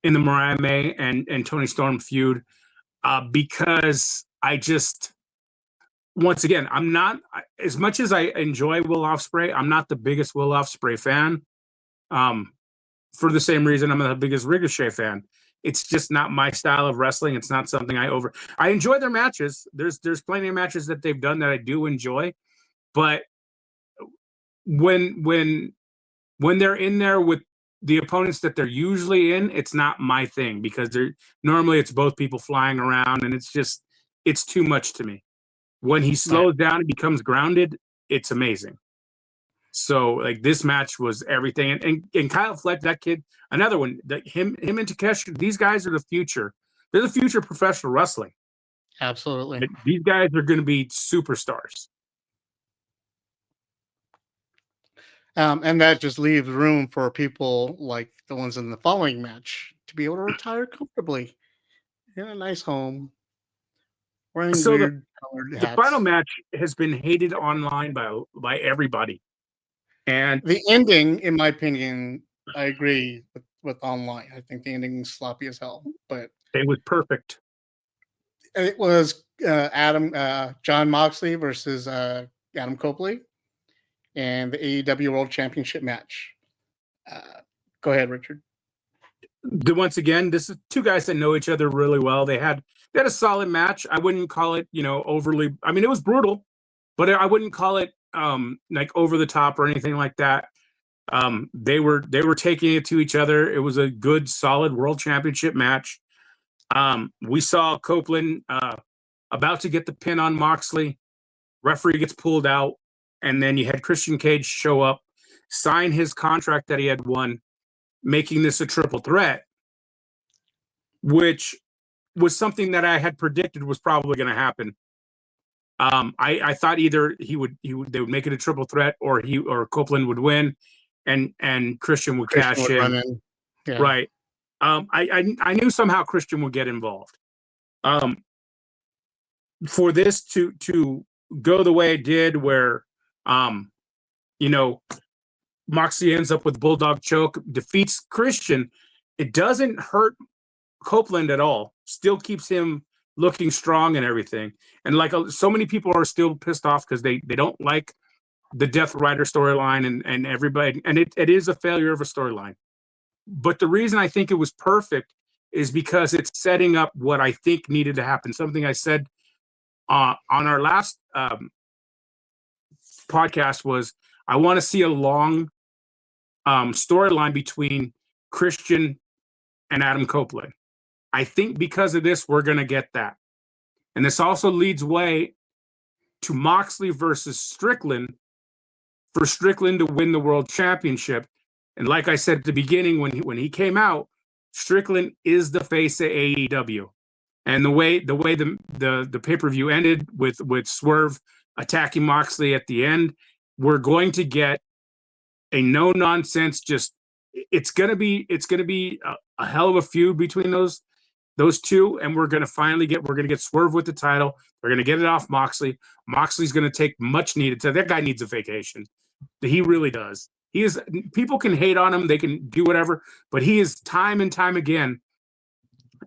in the Mariah May and Toni Storm feud because I just, once again, I'm not, as much as I enjoy Will Ospreay, I'm not the biggest Will Ospreay fan. For the same reason I'm not the biggest Ricochet fan. It's just not my style of wrestling. It's not something I enjoy their matches. There's plenty of matches that they've done that I do enjoy, but when they're in there with the opponents that they're usually in, it's not my thing because normally it's both people flying around and it's too much to me. When he slows down and becomes grounded, it's amazing. So like this match was everything, and Kyle Fletcher, that kid, another one. That him and Takeshi, these guys are the future. They're the future of professional wrestling. Absolutely, these guys are going to be superstars. And that just leaves room for people like the ones in the following match to be able to retire comfortably in a nice home. Wearing weird colored hats. The final match has been hated online by everybody. And the ending, in my opinion, I agree with online. I think the ending is sloppy as hell, but it was perfect. It was John Moxley versus Adam Copley and the AEW World Championship match. Go ahead, Richard. Once again, this is two guys that know each other really well. They had a solid match. I wouldn't call it, overly. I mean, it was brutal, but I wouldn't call it like over the top or anything like that. They were taking it to each other. It was a good, solid World Championship match. We saw Copeland about to get the pin on Moxley. Referee gets pulled out, and then you had Christian Cage show up, sign his contract that he had won, making this a triple threat, which was something that I had predicted was probably going to happen. I thought either they would make it a triple threat, or Copeland would win, and Christian would cash in. Yeah. Right. I knew somehow Christian would get involved. For this to go the way it did, where you know, Moxley ends up with Bulldog choke, defeats Christian, it doesn't hurt Copeland at all. Still keeps him looking strong and everything. And like so many people are still pissed off because they don't like the Death Rider storyline and everybody, and it is a failure of a storyline. But the reason I think it was perfect is because it's setting up what I think needed to happen. Something I said on our last podcast was I want to see a long storyline between Christian and Adam Copeland. I think because of this, we're going to get that. And this also leads way to Moxley versus Strickland, for Strickland to win the world championship. And like I said at the beginning, when he came out, Strickland is the face of AEW. And the way the pay-per-view ended with Swerve attacking Moxley at the end, we're going to get a no nonsense, just it's gonna be a hell of a feud between those two, and we're gonna get Swerve with the title. We're gonna get it off Moxley. Moxley's gonna take much needed. So that guy needs a vacation. He really does. He is. People can hate on him. They can do whatever, but he is time and time again.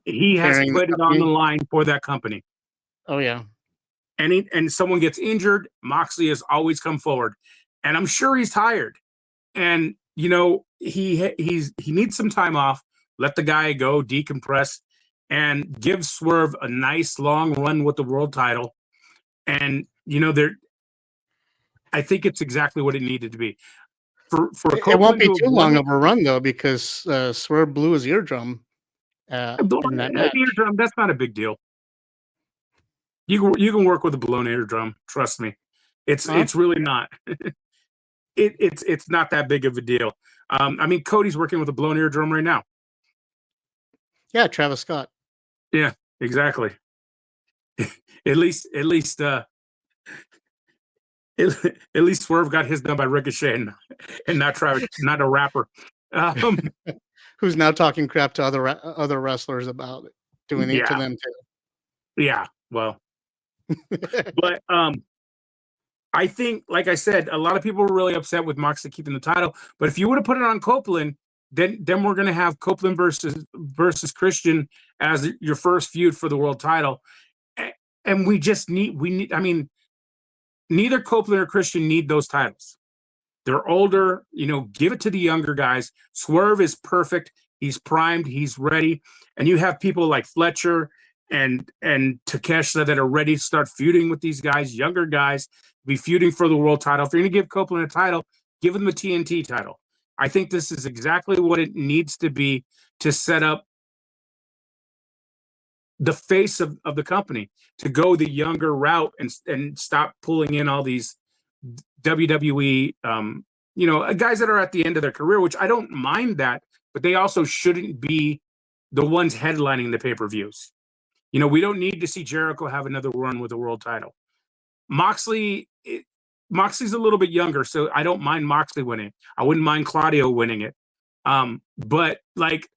He has put it on the line for that company. Oh yeah. And someone gets injured, Moxley has always come forward, and I'm sure he's tired. And you know he needs some time off. Let the guy go, decompress, and give Swerve a nice long run with the world title. And you know I think it's exactly what it needed to be. For it won't be too long of a run though, because Swerve blew his eardrum in that match. Eardrum, that's not a big deal. You can work with a blown eardrum. Trust me, it's really not. It's not that big of a deal. I mean, Cody's working with a blown eardrum right now. Yeah, Travis Scott. Yeah, exactly. at least Swerve got his done by Ricochet and not Travis, not a rapper. Who's now talking crap to other wrestlers about doing it to them too. Yeah, well, but I think, like I said, a lot of people were really upset with Moxley keeping the title. But if you would have put it on Copeland, then we're going to have Copeland versus Christian as your first feud for the world title. And we need. I mean, neither Copeland or Christian need those titles. They're older. You know, give it to the younger guys. Swerve is perfect. He's primed. He's ready. And you have people like Fletcher and Takeshita that are ready to start feuding with these guys, younger guys, be feuding for the world title. If you're going to give Copeland a title, give him the TNT title. I think this is exactly what it needs to be to set up the face of the company, to go the younger route and stop pulling in all these WWE guys that are at the end of their career, which I don't mind that, but they also shouldn't be the ones headlining the pay-per-views. You know, we don't need to see Jericho have another run with a world title. Moxley's a little bit younger, so I don't mind Moxley winning. I wouldn't mind Claudio winning it. But like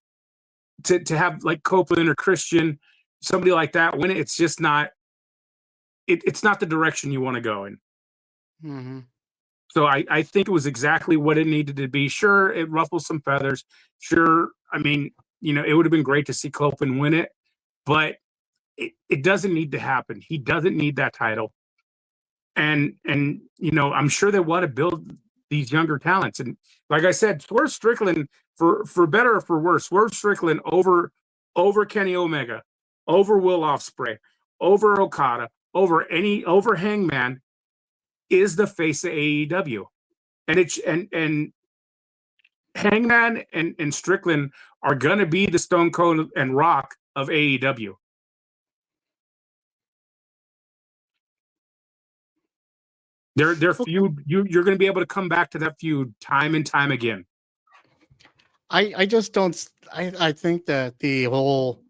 to have like Copeland or Christian, somebody like that win it, it's just not. It's not the direction you want to go in. Mm-hmm. So I think it was exactly what it needed to be. Sure, it ruffles some feathers. Sure, I mean, you know, it would have been great to see Copeland win it, but it doesn't need to happen. He doesn't need that title. And you know, I'm sure they want to build these younger talents. And like I said, Swerve Strickland, for better or for worse, Swerve Strickland over Kenny Omega, over Will Ospreay, over Okada, over Hangman, is the face of AEW. And Hangman and Strickland are gonna be the Stone Cold and Rock of AEW. Their feud, you're going to be able to come back to that feud time and time again. I just don't. I think that the whole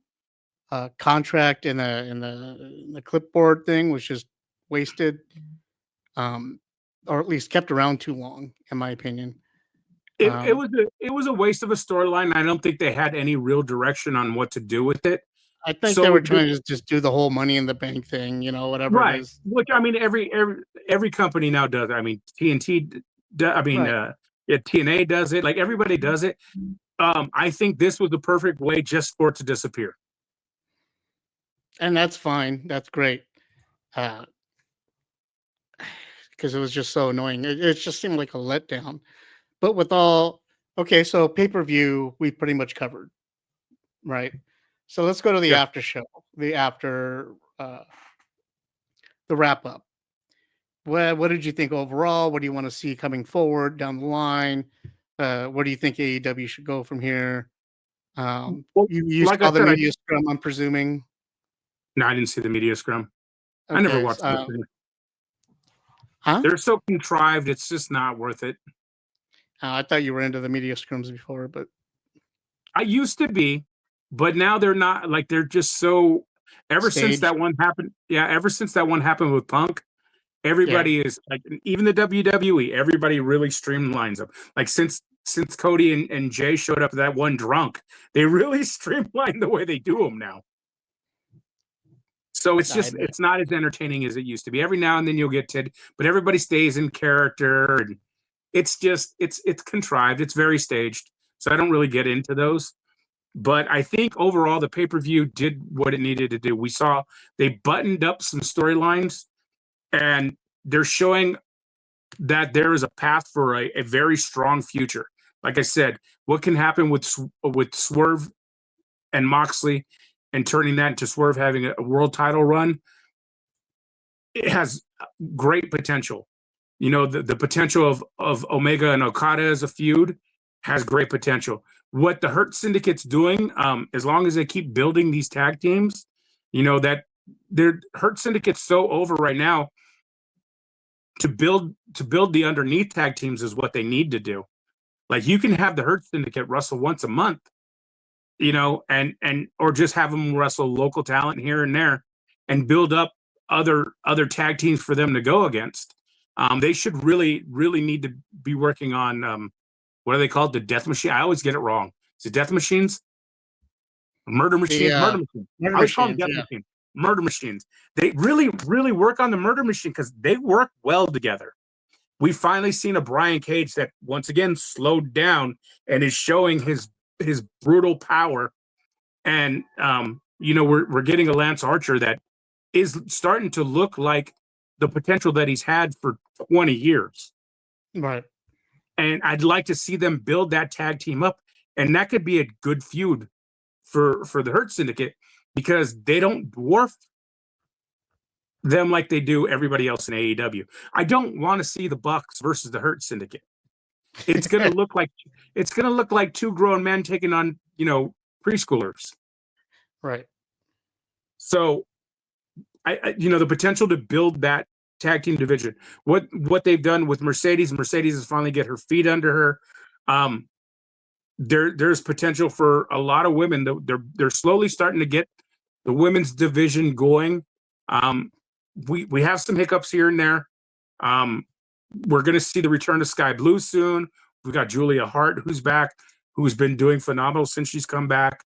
contract in the clipboard thing was just wasted, or at least kept around too long, in my opinion. It was a waste of a storyline. I don't think they had any real direction on what to do with it. I think they So were trying to just do the whole Money in the Bank thing, whatever it right, is. which I mean, every company now does. I mean, TNT. I mean, Right. yeah, TNA does it. Like everybody does it. I think this was the perfect way just for it to disappear. And that's fine. That's great. Because it was just so annoying. It just seemed like a letdown. But okay, so pay-per-view, we pretty much covered, right? So let's go to the Yeah. after show, the wrap up. What did you think overall? What do you want to see coming forward down the line? Where do you think AEW should go from here? Well, You like I saw the said, media scrum, I'm presuming. no, I didn't see the media scrum. I never Okay, watched those things. huh? They're so contrived; it's just not worth it. I thought you were into the media scrums before, but I used to be, but now they're not. Like they're just so. Ever since staged. that one happened, yeah. Ever since that one happened with Punk, Yeah, everybody is like, even the WWE. Everybody really streamlines them. Like since Cody and Jay showed up that one drunk, they really streamline the way they do them now. So I it's not as entertaining as it used to be. Every now and then you'll get Ted, but everybody stays in character, and it's contrived. It's very staged. So I don't really get into those. But I think overall the pay-per-view did what it needed to do. We saw they buttoned up some storylines, and they're showing that there is a path for a very strong future. Like I said, what can happen with Swerve and Moxley and turning that into Swerve having a world title run, it has great potential. The potential of Omega and Okada as a feud has great potential. What the Hurt Syndicate's doing, as long as they keep building these tag teams, that their Hurt Syndicate's so over right now. To build the underneath tag teams is what they need to do. Like you can have the Hurt Syndicate wrestle once a month, and or just have them wrestle local talent here and there, and build up other tag teams for them to go against. They should really need to be working on what are they called? The Death Machine. I always get it wrong. Is it Death Machines? Murder the Machine? Murder Machine. murder I always call them machines. Death Yeah, Machine. Murder Machines. They really work on the Murder Machine because they work well together. We finally seen a Brian Cage that once again slowed down and is showing his brutal power. And we're getting a Lance Archer that is starting to look like the potential that he's had for 20 years. right. And I'd like to see them build that tag team up. And that could be a good feud for the Hurt Syndicate because they don't dwarf them like they do everybody else in AEW. I don't want to see the Bucks versus the Hurt Syndicate. It's gonna look like two grown men taking on, preschoolers. Right. So the potential to build that tag team division. What they've done with Mercedes is finally get her feet under her. There's potential for a lot of women. They're slowly starting to get the women's division going. We have some hiccups here and there. We're going to see the return of Sky Blue soon. We've got Julia Hart, who's back, who's been doing phenomenal since she's come back.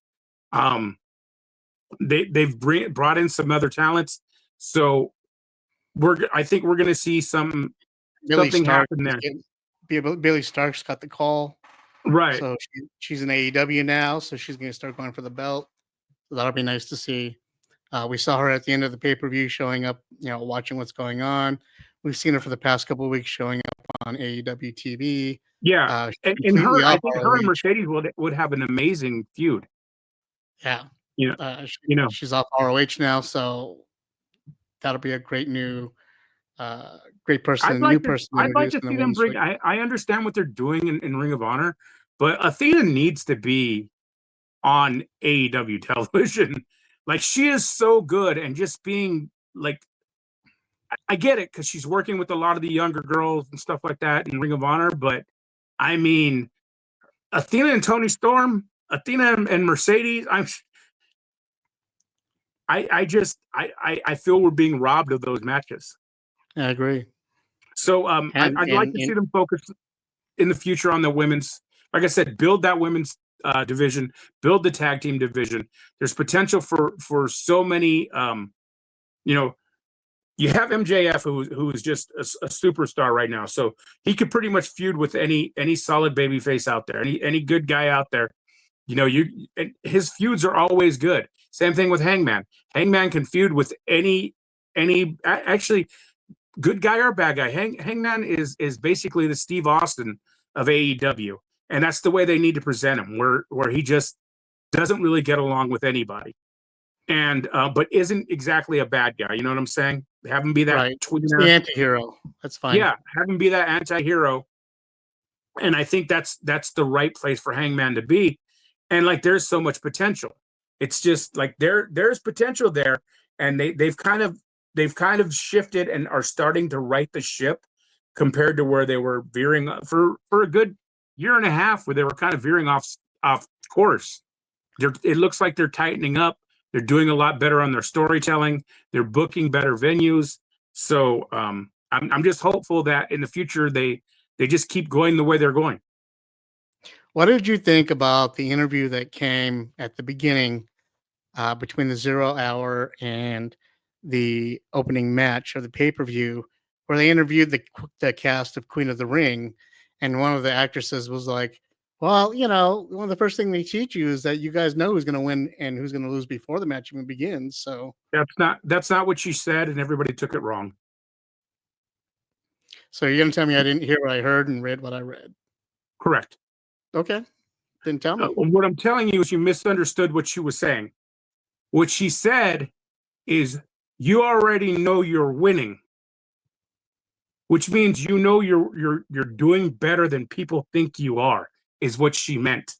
They've brought in some other talents, so I think we're going to see something happen there. Billy Stark's got the call, right? So she's in AEW now, so she's going to start going for the belt. So that'll be nice to see. We saw her at the end of the pay-per-view showing up, watching what's going on. We've seen her for the past couple of weeks showing up on AEW TV. Yeah, and I think her and Mercedes would have an amazing feud. Yeah, she's off ROH now, so that'll be a great new, great person, new person. I'd like to see them bring. I understand what they're doing in Ring of Honor, but Athena needs to be on AEW television. Like she is so good, and just being like, I get it because she's working with a lot of the younger girls and stuff like that in Ring of Honor. But I mean, Athena and Toni Storm, Athena and Mercedes. I feel we're being robbed of those matches. I agree. So I'd like to see them focus. in the future on the women's. Like I said, build that women's division, build the tag team division. There's potential for so many. You know, you have MJF who is just a superstar right now, so he could pretty much feud with any solid babyface out there, any good guy out there. You know, his feuds are always good. Same thing with Hangman. Hangman can feud with any actually good guy or bad guy. Hangman is basically the Steve Austin of AEW, and that's the way they need to present him, where he just doesn't really get along with anybody, and but isn't exactly a bad guy. You know what I'm saying? Have him be that right. It's the anti-hero. That's fine. Yeah, have him be that anti-hero, and I think that's the right place for Hangman to be. And like, there's so much potential. It's just like there's potential there, and they've kind of shifted and are starting to right the ship compared to where they were veering for a good year and a half, where they were kind of veering off course. It looks like they're tightening up. They're doing a lot better on their storytelling. They're booking better venues. So I'm just hopeful that in the future they just keep going the way they're going. What did you think about the interview that came at the beginning between the 0 hour and the opening match of the pay-per-view, where they interviewed the cast of Queen of the Ring, and one of the actresses was like, well, you know, one of the first things they teach you is that you guys know who's going to win and who's going to lose before the match even begins. So that's not what she said, and everybody took it wrong. So you're going to tell me I didn't hear what I heard and read what I read? Correct. Okay. Then tell me. What I'm telling you is you misunderstood what she was saying. What she said is, you already know you're winning, which means you know you're doing better than people think you are, is what she meant.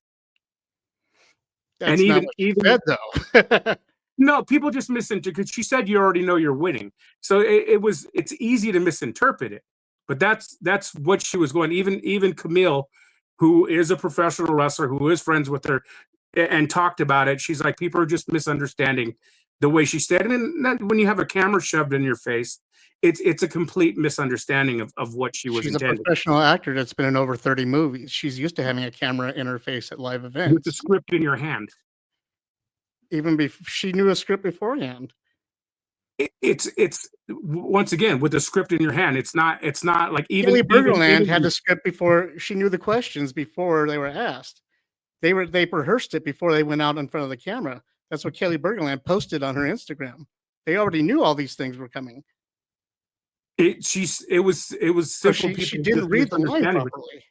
That's and not what she said, though. No, people just misinterpret, because she said you already know you're winning. So it's easy to misinterpret it. But that's what she was going. Even Camille, who is a professional wrestler, who is friends with her, and talked about it. She's like, people are just misunderstanding the way she said it. And when you have a camera shoved in your face, it's a complete misunderstanding of what she was intending. She's a professional actor that's been in over 30 movies. She's used to having a camera in her face at live events. With the script in your hand. Even before she knew a script beforehand. It's once again, with the script in your hand. It's not like even Burgerland had the script before she knew the questions before they were asked. They rehearsed it before they went out in front of the camera. That's what Kelly Burgerland posted on her Instagram. They already knew all these things were coming. It was simple. She didn't read the line properly.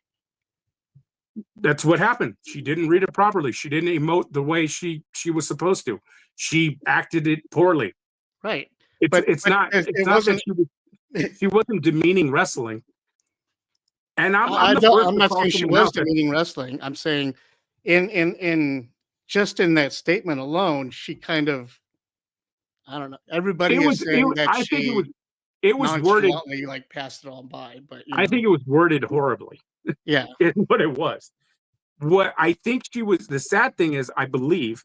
That's what happened. She didn't read it properly. She didn't emote the way she was supposed to. She acted it poorly. Right. It's not that she wasn't demeaning wrestling. And I'm not saying she was demeaning wrestling. I'm saying in just in that statement alone, she kind of, I don't know. Everybody is saying that I think it was worded like passed it all by, but I think it was worded horribly. Yeah, is what it was. What I think the sad thing is, I believe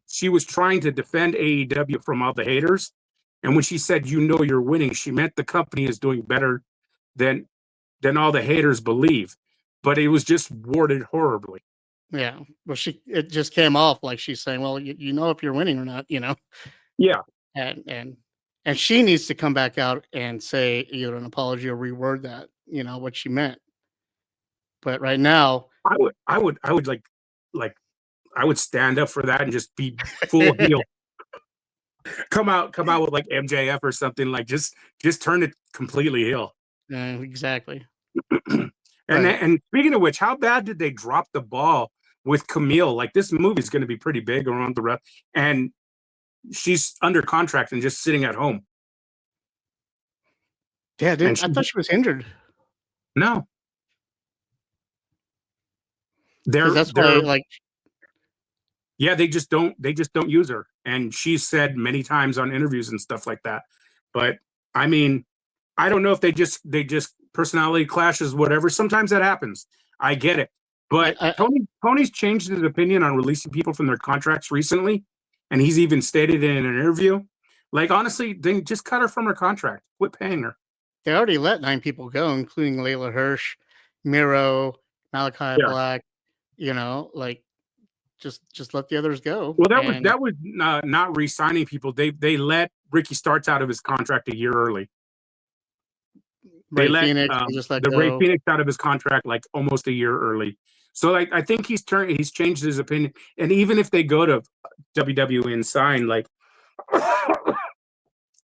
she was trying to defend AEW from all the haters. And when she said, you know, you're winning, she meant the company is doing better than all the haters believe. But it was just worded horribly. Yeah. Well, it just came off like she's saying, well, you know if you're winning or not, you know? Yeah. And she needs to come back out and say either an apology or reword that, you know, what she meant. But right now, I would I would stand up for that and just be full heel. Come out with like MJF or something, like just turn it completely heel. Exactly. And speaking of which, how bad did they drop the ball with Camille? Like, this movie is going to be pretty big around the rest, and she's under contract and just sitting at home. Yeah, I thought she was injured. No. That's why, like, yeah, they just don't use her. And she's said many times on interviews and stuff like that. But I mean, I don't know if they just personality clashes, whatever. Sometimes that happens. I get it. But Tony's changed his opinion on releasing people from their contracts recently. And he's even stated in an interview, like, honestly, then just cut her from her contract. Quit paying her. They already let 9 people go, including Layla Hirsch, Miro, Malachi Yeah. Black, like just let the others go. Well, And that was not re-signing people. They let Ricky Starks out of his contract a year early. They Ray let Phoenix, they just let the Ray go. Phoenix out of his contract like almost a year early. So like I think he's changed his opinion. And even if they go to WWE and sign, like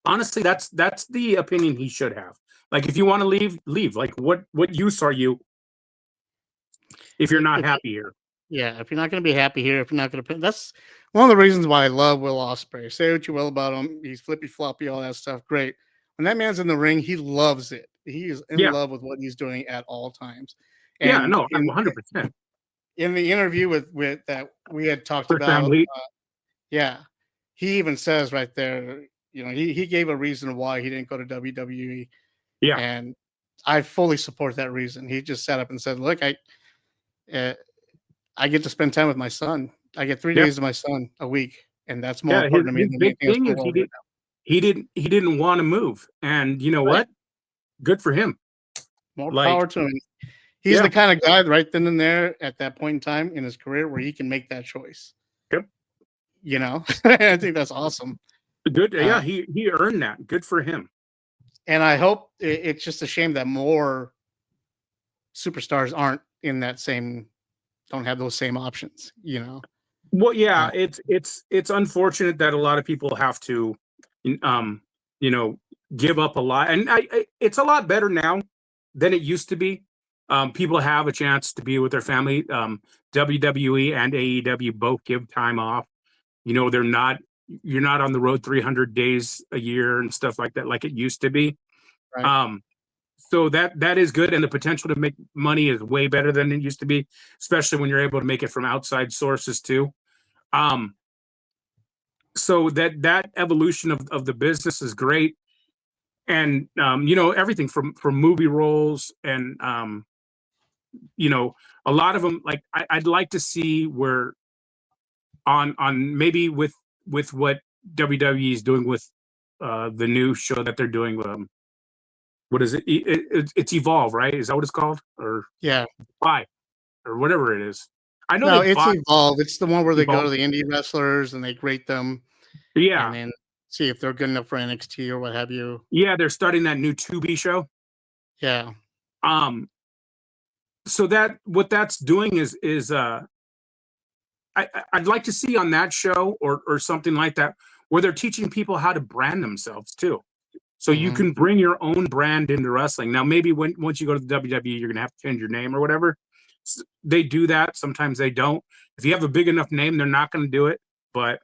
honestly, that's the opinion he should have. Like if you want to leave, leave. Like what use are you if you're not If happy here? Yeah, if you're not going to be happy here, if you're not going to, that's one of the reasons why I love Will Ospreay. Say what you will about him, he's flippy floppy, all that stuff. Great. When that man's in the ring, he loves it. He is in Yeah. love with what he's doing at all times. Yeah, And no, 100%. in the interview with that we had talked For about, family. yeah, he even says right there, he gave a reason why he didn't go to WWE, Yeah. and I fully support that reason. He just sat up and said, "Look, uh, I get to spend time with my son. I get 3 Yeah. days with my son a week, and that's more Yeah, important to me his than big anything else thing in the is world right now." he didn't want to move. And you know Right. what? Good for him. More Like, power to him. He's yeah. the kind of guy right then and there at that point in time in his career where he can make that choice. Yep. I think that's awesome. Good. Yeah, Uh, he earned that. Good for him. and I hope it's just a shame that more superstars aren't in that don't have those same options. Well, Uh, yeah, it's unfortunate that a lot of people have to um, you know, give up a lot. And it's a lot better now than it used to be. People have a chance to be with their family. WWE and AEW both give time off. You're not on the road 300 days a year and stuff like that like it used to be. right. Um, so that is good, and the potential to make money is way better than it used to be, especially when you're able to make it from outside sources too. Um, so that evolution of the business is great, and everything from movie roles and you know a lot of them. Like I'd like to see where on maybe with what WWE is doing with the new show that they're doing. What is it? It's Evolve, right? Is that what it's called? Or Yeah. Buy or whatever it is. I know No, they it's bought Evolve. It's the one where they go to Evolve. the indie wrestlers and they grade them and Yeah, then see if they're good enough for NXT or what have you. yeah, they're starting that new Tubi show. Yeah. Um, so that what that's doing is I'd like to see on that show or something like that where they're teaching people how to brand themselves too. So you Mhm. can bring your own brand into wrestling. Now, maybe once you go to the WWE, you're gonna have to change your name or whatever. They do that. Sometimes they don't. If you have a big enough name, they're not gonna do it. But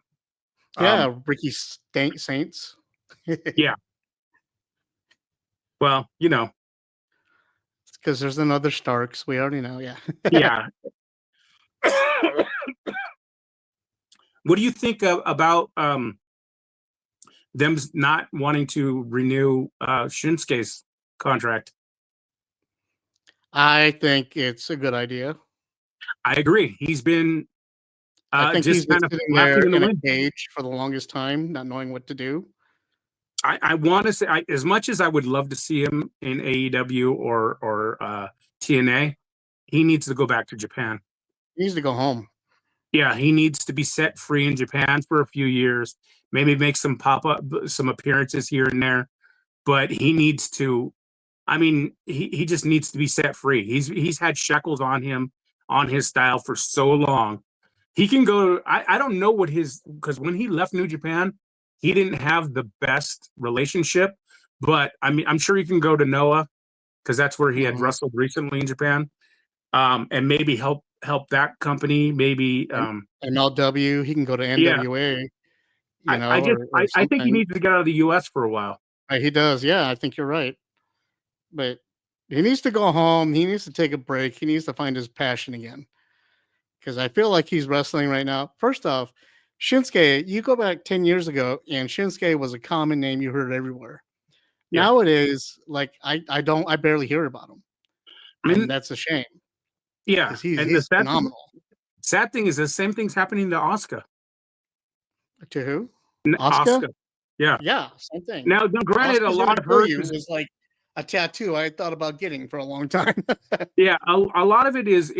um, Yeah, Ricky Saints. yeah. Well, Because there's another Starks. We already know. Yeah. yeah. What do you think about them not wanting to renew Shinsuke's contract? I think it's a good idea. I agree. He's been I think he's just been kind of sitting there flapping in the in a wind. cage for the longest time, not knowing what to do. I want to say, as much as I would love to see him in AEW or TNA, he needs to go back to Japan. He needs to go home. Yeah, he needs to be set free in Japan for a few years, maybe make some some appearances here and there, but he needs to. I mean, he just needs to be set free. He's had shackles on him on his style for so long. He can go. I don't know what because when he left New Japan, he didn't have the best relationship. But I mean, I'm sure he can go to Noah because that's where he had Mhm. wrestled recently in Japan, and maybe help that company. Maybe And MLW, he can go to yeah. NWA, I just or I think he something. needs to get out of the U.S. for a while. He does. Yeah, I think you're right. But he needs to go home. He needs to take a break. He needs to find his passion again. Because I feel like he's wrestling right now. First off, Shinsuke, you go back 10 years ago, and Shinsuke was a common name you heard everywhere. Yeah, Nowadays, like I barely hear about him. I And mean, that's a shame yeah. because And the he's phenomenal. sad thing is the same thing's happening to Oscar. To who? Oscar? Oscar, yeah. Yeah, same thing. Now, granted, a Oscar's gonna lot of kill hers you. is Was like a tattoo I thought about getting for a long time. Yeah, a lot of it is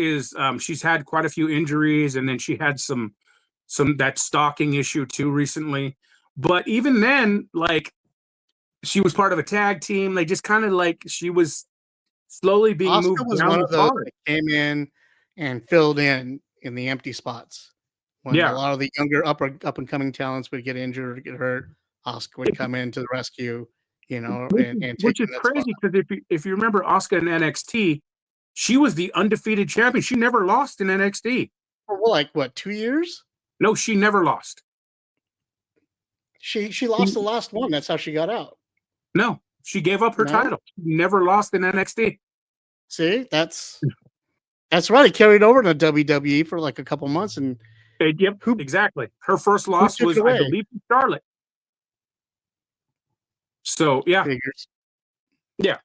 she's had quite a few injuries, and then she had some that stalking issue too recently. But even then, like she was part of a tag team. They just kind of like she was slowly being Oscar moved was down one the of those card. that came in and filled in the empty spots. When a Yeah, lot of the younger up and coming talents would get injured or get hurt, Oscar would come in to the rescue, and take which is in that spot. crazy because if you remember Oscar in NXT, she was the undefeated champion. She never lost in NXT. For like what, 2 years? No, she never lost. She lost the last one. That's how she got out. No, she gave up her No, title. She never lost in NXT. see, that's right. It carried over to WWE for like a couple months, and Yep, who exactly. Her first who loss took it was, I away? believe, to Charlotte. So yeah, Figures. yeah.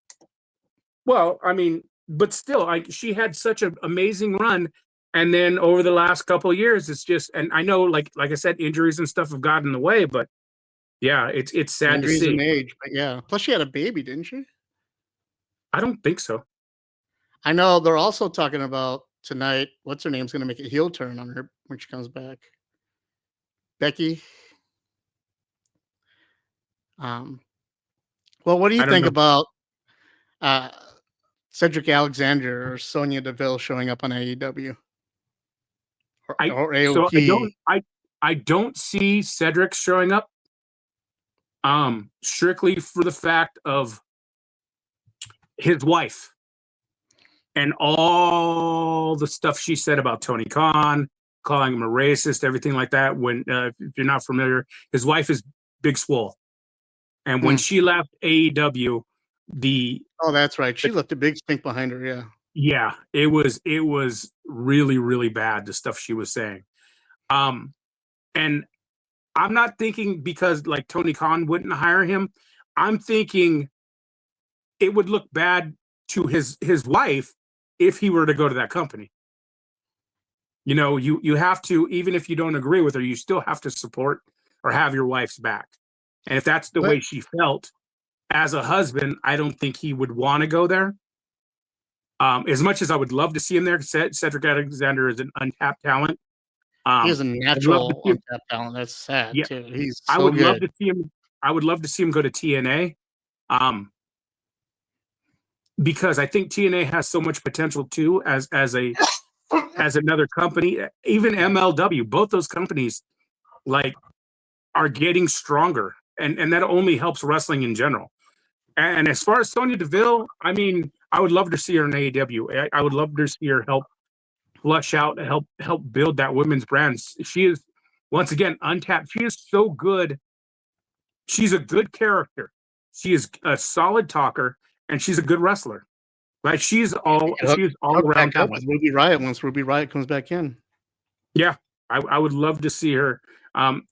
Well, I mean, but still, like she had such an amazing run, and then over the last couple of years, it's just, and I know, like I said, injuries and stuff have gotten in the way, but yeah, it's sad to Injuries and see. age, but yeah. Plus, she had a baby, didn't she? I don't think so. I know they're also talking about tonight. What's her name's going to make a heel turn on her when she comes back? Becky. Um, well, what do you I don't think know. about uh, Cedric Alexander or Sonya Deville showing up on AEW I or so I AOP? don't I don't see Cedric showing up. Strictly for the fact of his wife and all the stuff she said about Tony Khan, calling him a racist, everything like that. When if you're not familiar, his wife is Big Swole, and when Hmm. she left AEW, the, Oh, that's right. the She left a big stink behind her. Yeah. yeah, it was really really bad, the stuff she was saying. Um, and I'm not thinking because like Tony Khan wouldn't hire him. I'm thinking it would look bad to his wife if he were to go to that company. You have to, even if you don't agree with her, you still have to support or have your wife's back. And if that's the But way she felt as a husband, I don't think he would want to go there. As much as I would love to see him there, Cedric Alexander is an untapped talent. he is a I'd love to natural see him. untapped talent. That's sad Yeah, too. He's I so would love good. to see him. I would love to see him go to TNA. Um, because I think TNA has so much potential too as another company, even MLW. Both those companies like are getting stronger, and that only helps wrestling in general. And as far as Sonya Deville, I mean, I would love to see her in AEW. I would love to see her help flush out, help build that women's brand. She is once again untapped. She is so good. She's a good character. She is a solid talker, and she's a good wrestler. Like He can she's all hook back around up talent. with Ruby Riot once Ruby Riot comes back in. Yeah, I would love to see her. Um,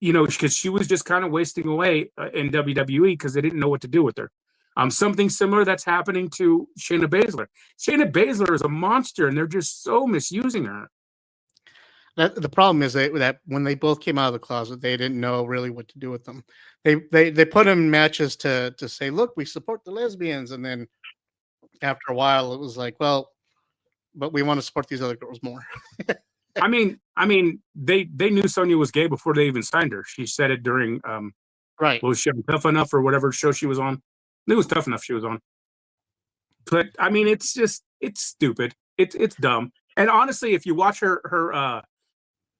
because she was just kind of wasting away in WWE because they didn't know what to do with her. Something similar that's happening to Shayna Baszler. Shayna Baszler is a monster, and they're just so misusing her. The problem is that when they both came out of the closet, they didn't know really what to do with them. They put them in matches to say, look, we support the lesbians, and then after a while, it was like, well, but we want to support these other girls more. They knew Sonya was gay before they even signed her. She said it during Right. what was she on, Tough Enough or whatever show she was on. It was Tough Enough she was on. But I mean, it's stupid. It's dumb. And honestly, if you watch her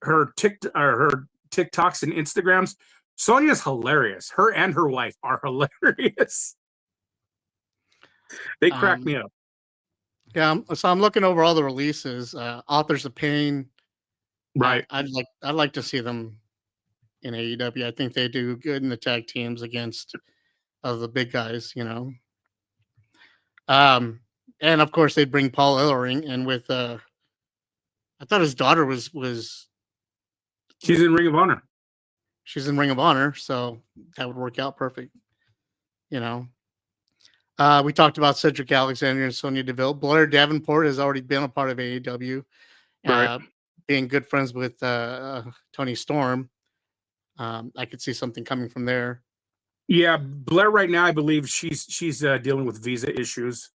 TikToks and Instagrams, Sonya's hilarious. Her and her wife are hilarious. They crack Um, me up. yeah. So I'm looking over all the releases. Authors of Pain. Right. I'd like to see them in AEW. I think they do good in the tag teams against the big guys. Um, and of course they'd bring Paul Ellering, and with I thought his daughter was She's in Ring of Honor. she's in Ring of Honor, so that would work out perfect. You know, we talked about Cedric Alexander and Sonya Deville. Blair Davenport has already been a part of AEW, Right. being good friends with Tony Storm. I could see something coming from there. Yeah, Blair right now, I believe she's dealing with visa issues.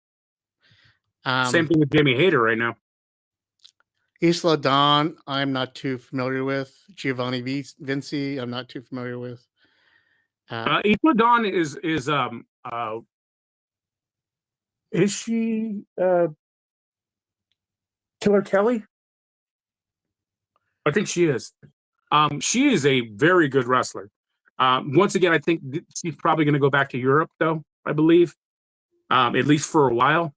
Same Um, thing with Jamie Hayter right now. Isla Dawn, I'm not too familiar with. Giovanni Vinci, I'm not too familiar with. Isla Dawn is she Killer Kelly? I think she is. She is a very good wrestler. Once again, I think she's probably going to go back to Europe, though. I believe, at least for a while.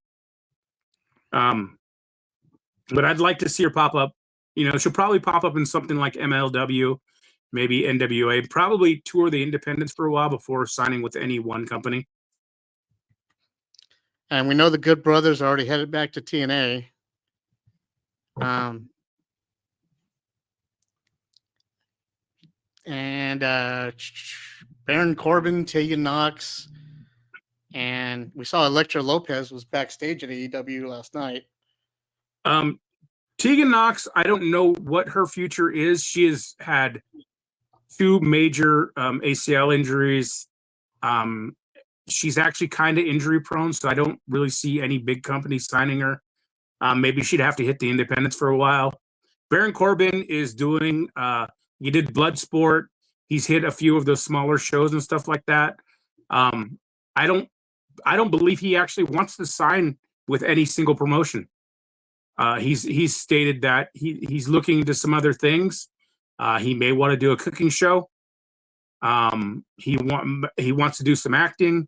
But I'd like to see her pop up. You know, she'll probably pop up in something like MLW, maybe NWA, probably tour the independents for a while before signing with any one company. And we know the Good Brothers are already headed back to TNA. And Baron Corbin, Tegan Knox, and we saw Elektra Lopez was backstage at AEW last night. Tegan Knox, I don't know what her future is. She has had 2 major ACL injuries. She's actually kind of injury prone, so I don't really see any big companies signing her. Maybe she'd have to hit the independents for a while. Baron Corbin is doing. He did Bloodsport. He's hit a few of those smaller shows and stuff like that. I don't. I don't believe he actually wants to sign with any single promotion. He's stated that he's looking into some other things. He may want to do a cooking show. He wants to do some acting.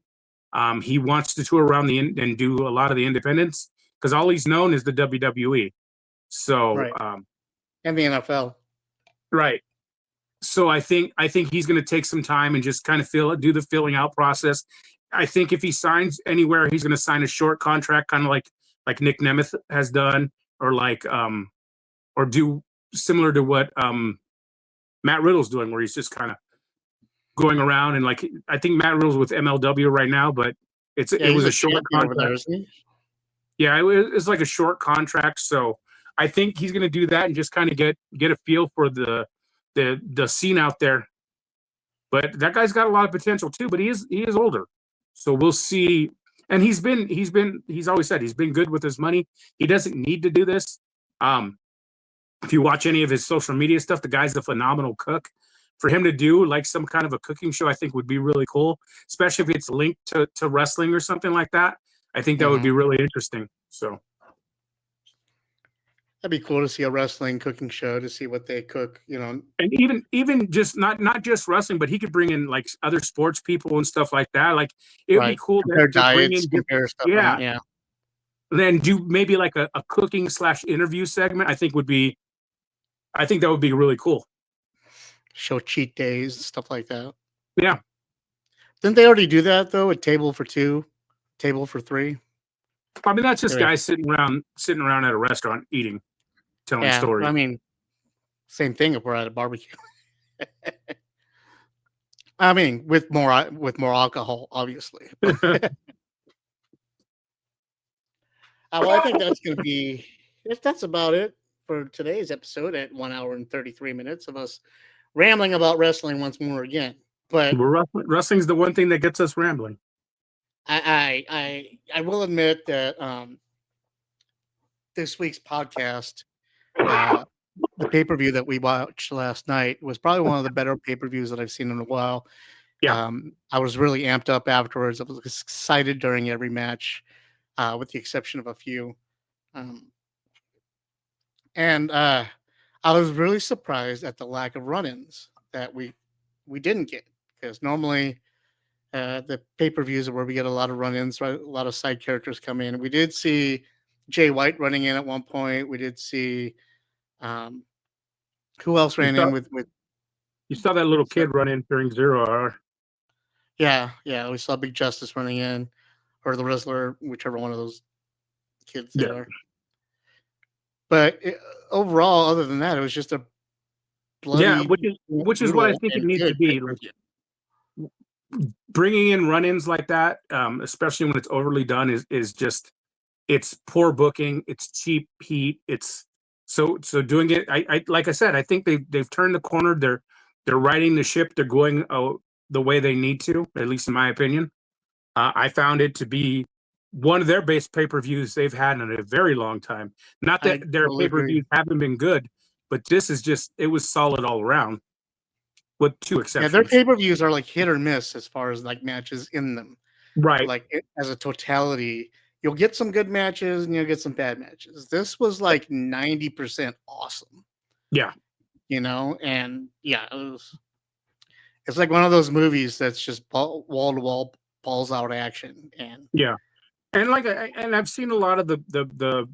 He wants to tour around and do a lot of the independents because all he's known is the WWE. So right. And the NFL. Right. So I think he's going to take some time and just kind of do the filling out process. I think if he signs anywhere, he's going to sign a short contract, kind of like Nick Nemeth has done, or or do similar to what Matt Riddle's doing, where he's just kind of going around and I think Matt Riddle's with MLW right now, but it was a short contract. There, isn't he? Yeah, it's like a short contract. So I think he's going to do that and just kind of get a feel for the scene out there. But that guy's got a lot of potential too. But he is older, so we'll see. And he's always said he's been good with his money. He doesn't need to do this. If you watch any of his social media stuff, the guy's a phenomenal cook. For him to do like some kind of a cooking show, I think would be really cool, especially if it's linked to wrestling or something like that. I think that would be really interesting. So that'd be cool to see a wrestling cooking show, to see what they cook, you know. And even just not just wrestling, but he could bring in like other sports people and stuff like that. Like it would be cool to bring in compare stuff. Yeah. Yeah. Then do maybe like a cooking / interview segment. I think that would be really cool. Show cheat days and stuff like that. Yeah. Didn't they already do that though? A table for 2, table for 3. I mean, that's just guys sitting around at a restaurant eating, telling stories. I mean, same thing if we're at a barbecue. I mean, with more alcohol, obviously. Well, I think that's about it for today's episode at 1 hour and 33 minutes of us rambling about wrestling once more again. But wrestling's the one thing that gets us rambling. I will admit that this week's podcast, the pay-per-view that we watched last night, was probably one of the better pay-per-views that I've seen in a while. Yeah. I was really amped up afterwards. I was excited during every match, with the exception of a few. And I was really surprised at the lack of run-ins that we didn't get, because normally the pay-per-views are where we get a lot of run-ins, right? A lot of side characters come in. We did see Jay White running in at one point. We did see who else ran in with you saw that little kid run in during 0 Hour. Yeah, we saw Big Justice running in, or the Rizzler, whichever one of those kids they are. But overall, other than that, it was just a bloody, which is what I think it needs to be. Like, bringing in run-ins like that, especially when it's overly done, is just, it's poor booking. It's cheap heat. It's so doing it. I like I said, I think they've turned the corner. They're righting the ship. They're going the way they need to, at least in my opinion. I found it to be one of their best pay-per-views they've had in a very long time. Not I that their totally agree. pay-per-views haven't been good, but this is just, it was solid all around, with two Yeah, their exceptions. pay-per-views are like hit or miss as far as like matches in them. Right. Like as a totality, you'll get some good matches and you'll get some bad matches. This was like 90% awesome, Yeah. you know, and yeah, it's like one of those movies that's just wall to wall, balls out action, and Yeah. And like, and I've seen a lot of the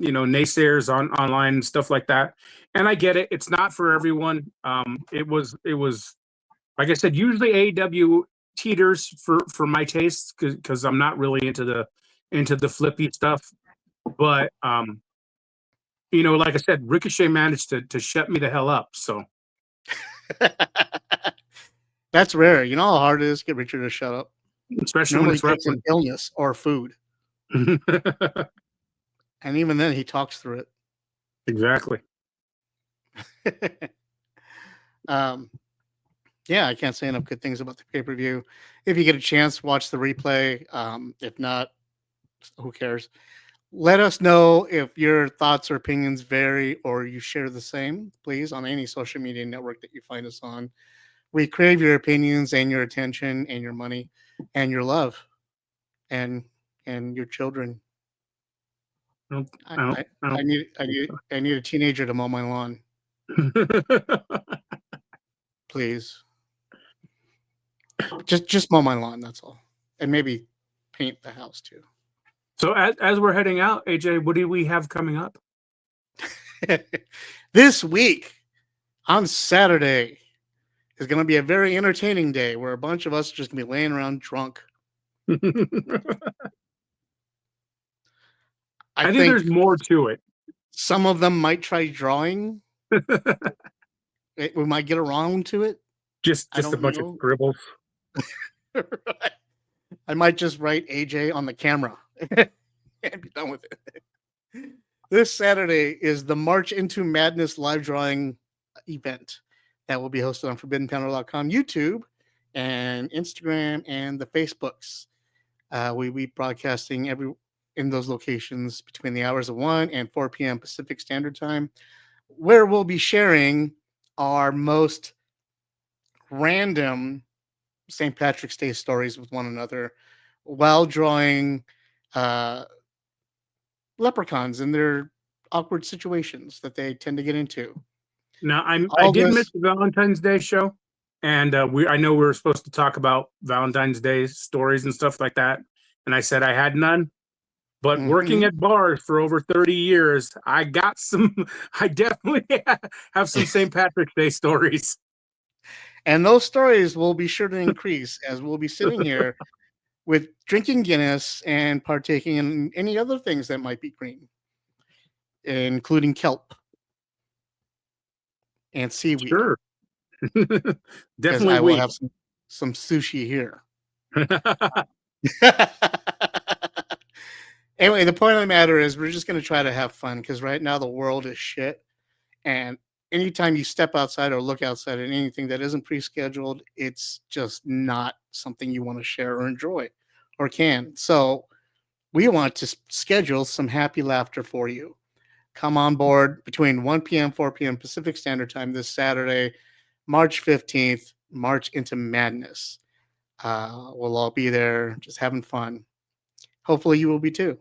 naysayers online and stuff like that, and I get it. It's not for everyone. It was like I said, usually AEW teeters for my taste, because I'm not really into the flippy stuff. But like I said, Ricochet managed to shut me the hell up. So that's rare. You know how hard it is to get Richard to shut up. especially when Normally it's it takes an wrestling. illness or food, and even then he talks through Exactly. it. Yeah, I can't say enough good things about the pay-per-view. If you get a chance, watch the replay. If not, who cares? Let us know if your thoughts or opinions vary or you share the same, please, on any social media network that you find us on. We crave your opinions and your attention and your money and your love and your children. I I, don't, I, I I need a teenager to mow my lawn, don't. please. Just mow my lawn, that's all. And maybe paint the house too. So as we're heading out, AJ, what do we have coming up? This week on Saturday is going to be a very entertaining day where a bunch of us are just going to be laying around drunk. I think there's more to it. Some of them might try drawing. We might get around to it. Just I a don't bunch of know. scribbles. I might just write AJ on the camera and be done with it. This Saturday is the March into Madness live drawing event that will be hosted on ForbiddenPanel.com, YouTube, and Instagram, and the Facebooks. We be broadcasting in those locations between the hours of 1 and 4 p.m. Pacific Standard Time, where we'll be sharing our most random St. Patrick's Day stories with one another while drawing leprechauns in their awkward situations that they tend to get into. Now, I All did miss this, the Valentine's Day show, and I know we were supposed to talk about Valentine's Day stories and stuff like that, and I said I had none. But working at bars for over 30 years, I got some. I definitely have some St. Patrick's Day stories. And those stories will be sure to increase as we'll be sitting here with drinking Guinness and partaking in any other things that might be green, including kelp and seaweed. Sure. Because Definitely I will weed. have some sushi here. Anyway, the point of the matter is we're just going to try to have fun because right now the world is shit. And anytime you step outside or look outside at anything that isn't pre-scheduled, it's just not something you want to share or enjoy or can. So we want to schedule some happy laughter for you. Come on board between 1 p.m. 4 p.m. Pacific Standard Time this Saturday, March 15th, March into Madness. We'll all be there just having fun. Hopefully you will be too.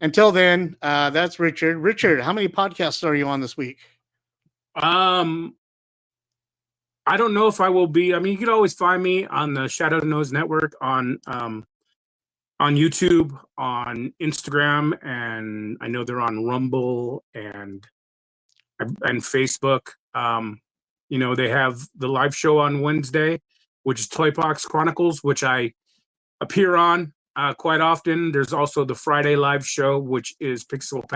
Until then, that's Richard. Richard, how many podcasts are you on this week? I don't know if I will be. I mean, you can always find me on the Shadow Nose Network on YouTube, on Instagram, and I know they're on Rumble and Facebook. They have the live show on Wednesday, which is Toy Box Chronicles, which I appear on quite often. There's also the Friday live show, which is Pixels,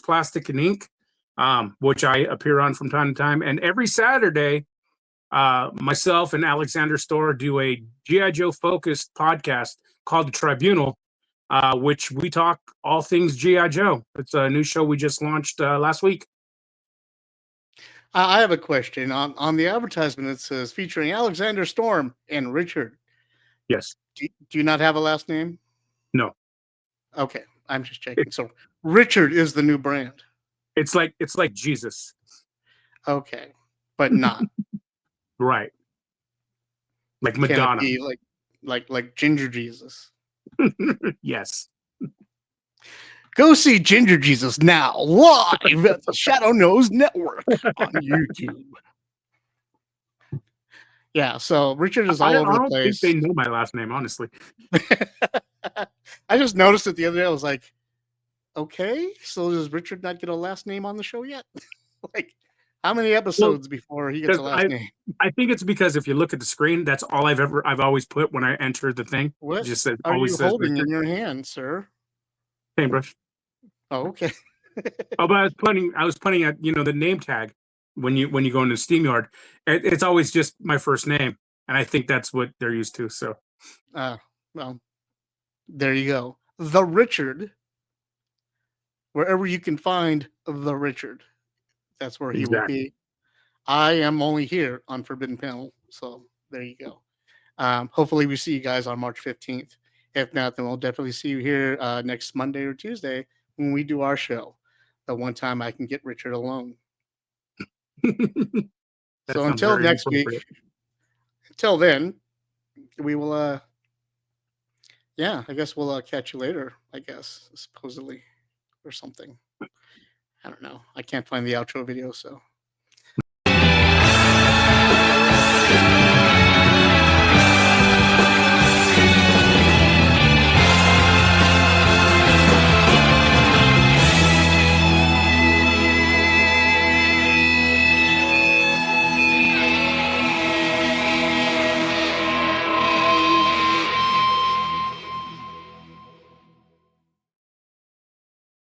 Plastic, and Ink, which I appear on from time to time. And every Saturday, myself and Alexander Storr do a G.I. Joe focused podcast called The Tribunal, which we talk all things G.I. Joe. It's a new show we just launched last week. I have a question. On the advertisement, it says featuring Alexander Storm and Richard. Yes. Do you not have a last name? No. Okay, I'm just It, checking. So Richard is the new brand. it's like Jesus. Okay, but not. Right. Like Can it Madonna. be like Ginger Jesus? Yes. Go see Ginger Jesus now live at the Shadow Nose Network on YouTube. Yeah, so Richard is all over I the don't think they place. know my last name, honestly. I just noticed it the other day. I was like, okay, so does Richard not get a last name on the show yet? Like, how many Well, episodes before he gets a because last name? I think it's because if you look at the screen, that's all I've always put when I enter the thing. It What just says are always you says holding in Richard your hand, sir? Paintbrush. Oh, okay. Oh, but I was pointing at the name tag when you go into SteamYard. It's always just my first name, and I think that's what they're used to. So Well, there you go. The Richard, wherever you can find the Richard, that's where he will exactly. be. I am only here on Forbidden Panel, so there you go. Hopefully, we see you guys on March 15th. If not, then we'll definitely see you here next Monday or Tuesday when we do our show. The one time I can get Richard alone. That So sounds until very next week, inappropriate. until then, we will. Yeah, I guess we'll catch you later. I guess supposedly or something. I don't know. I can't find the outro video, so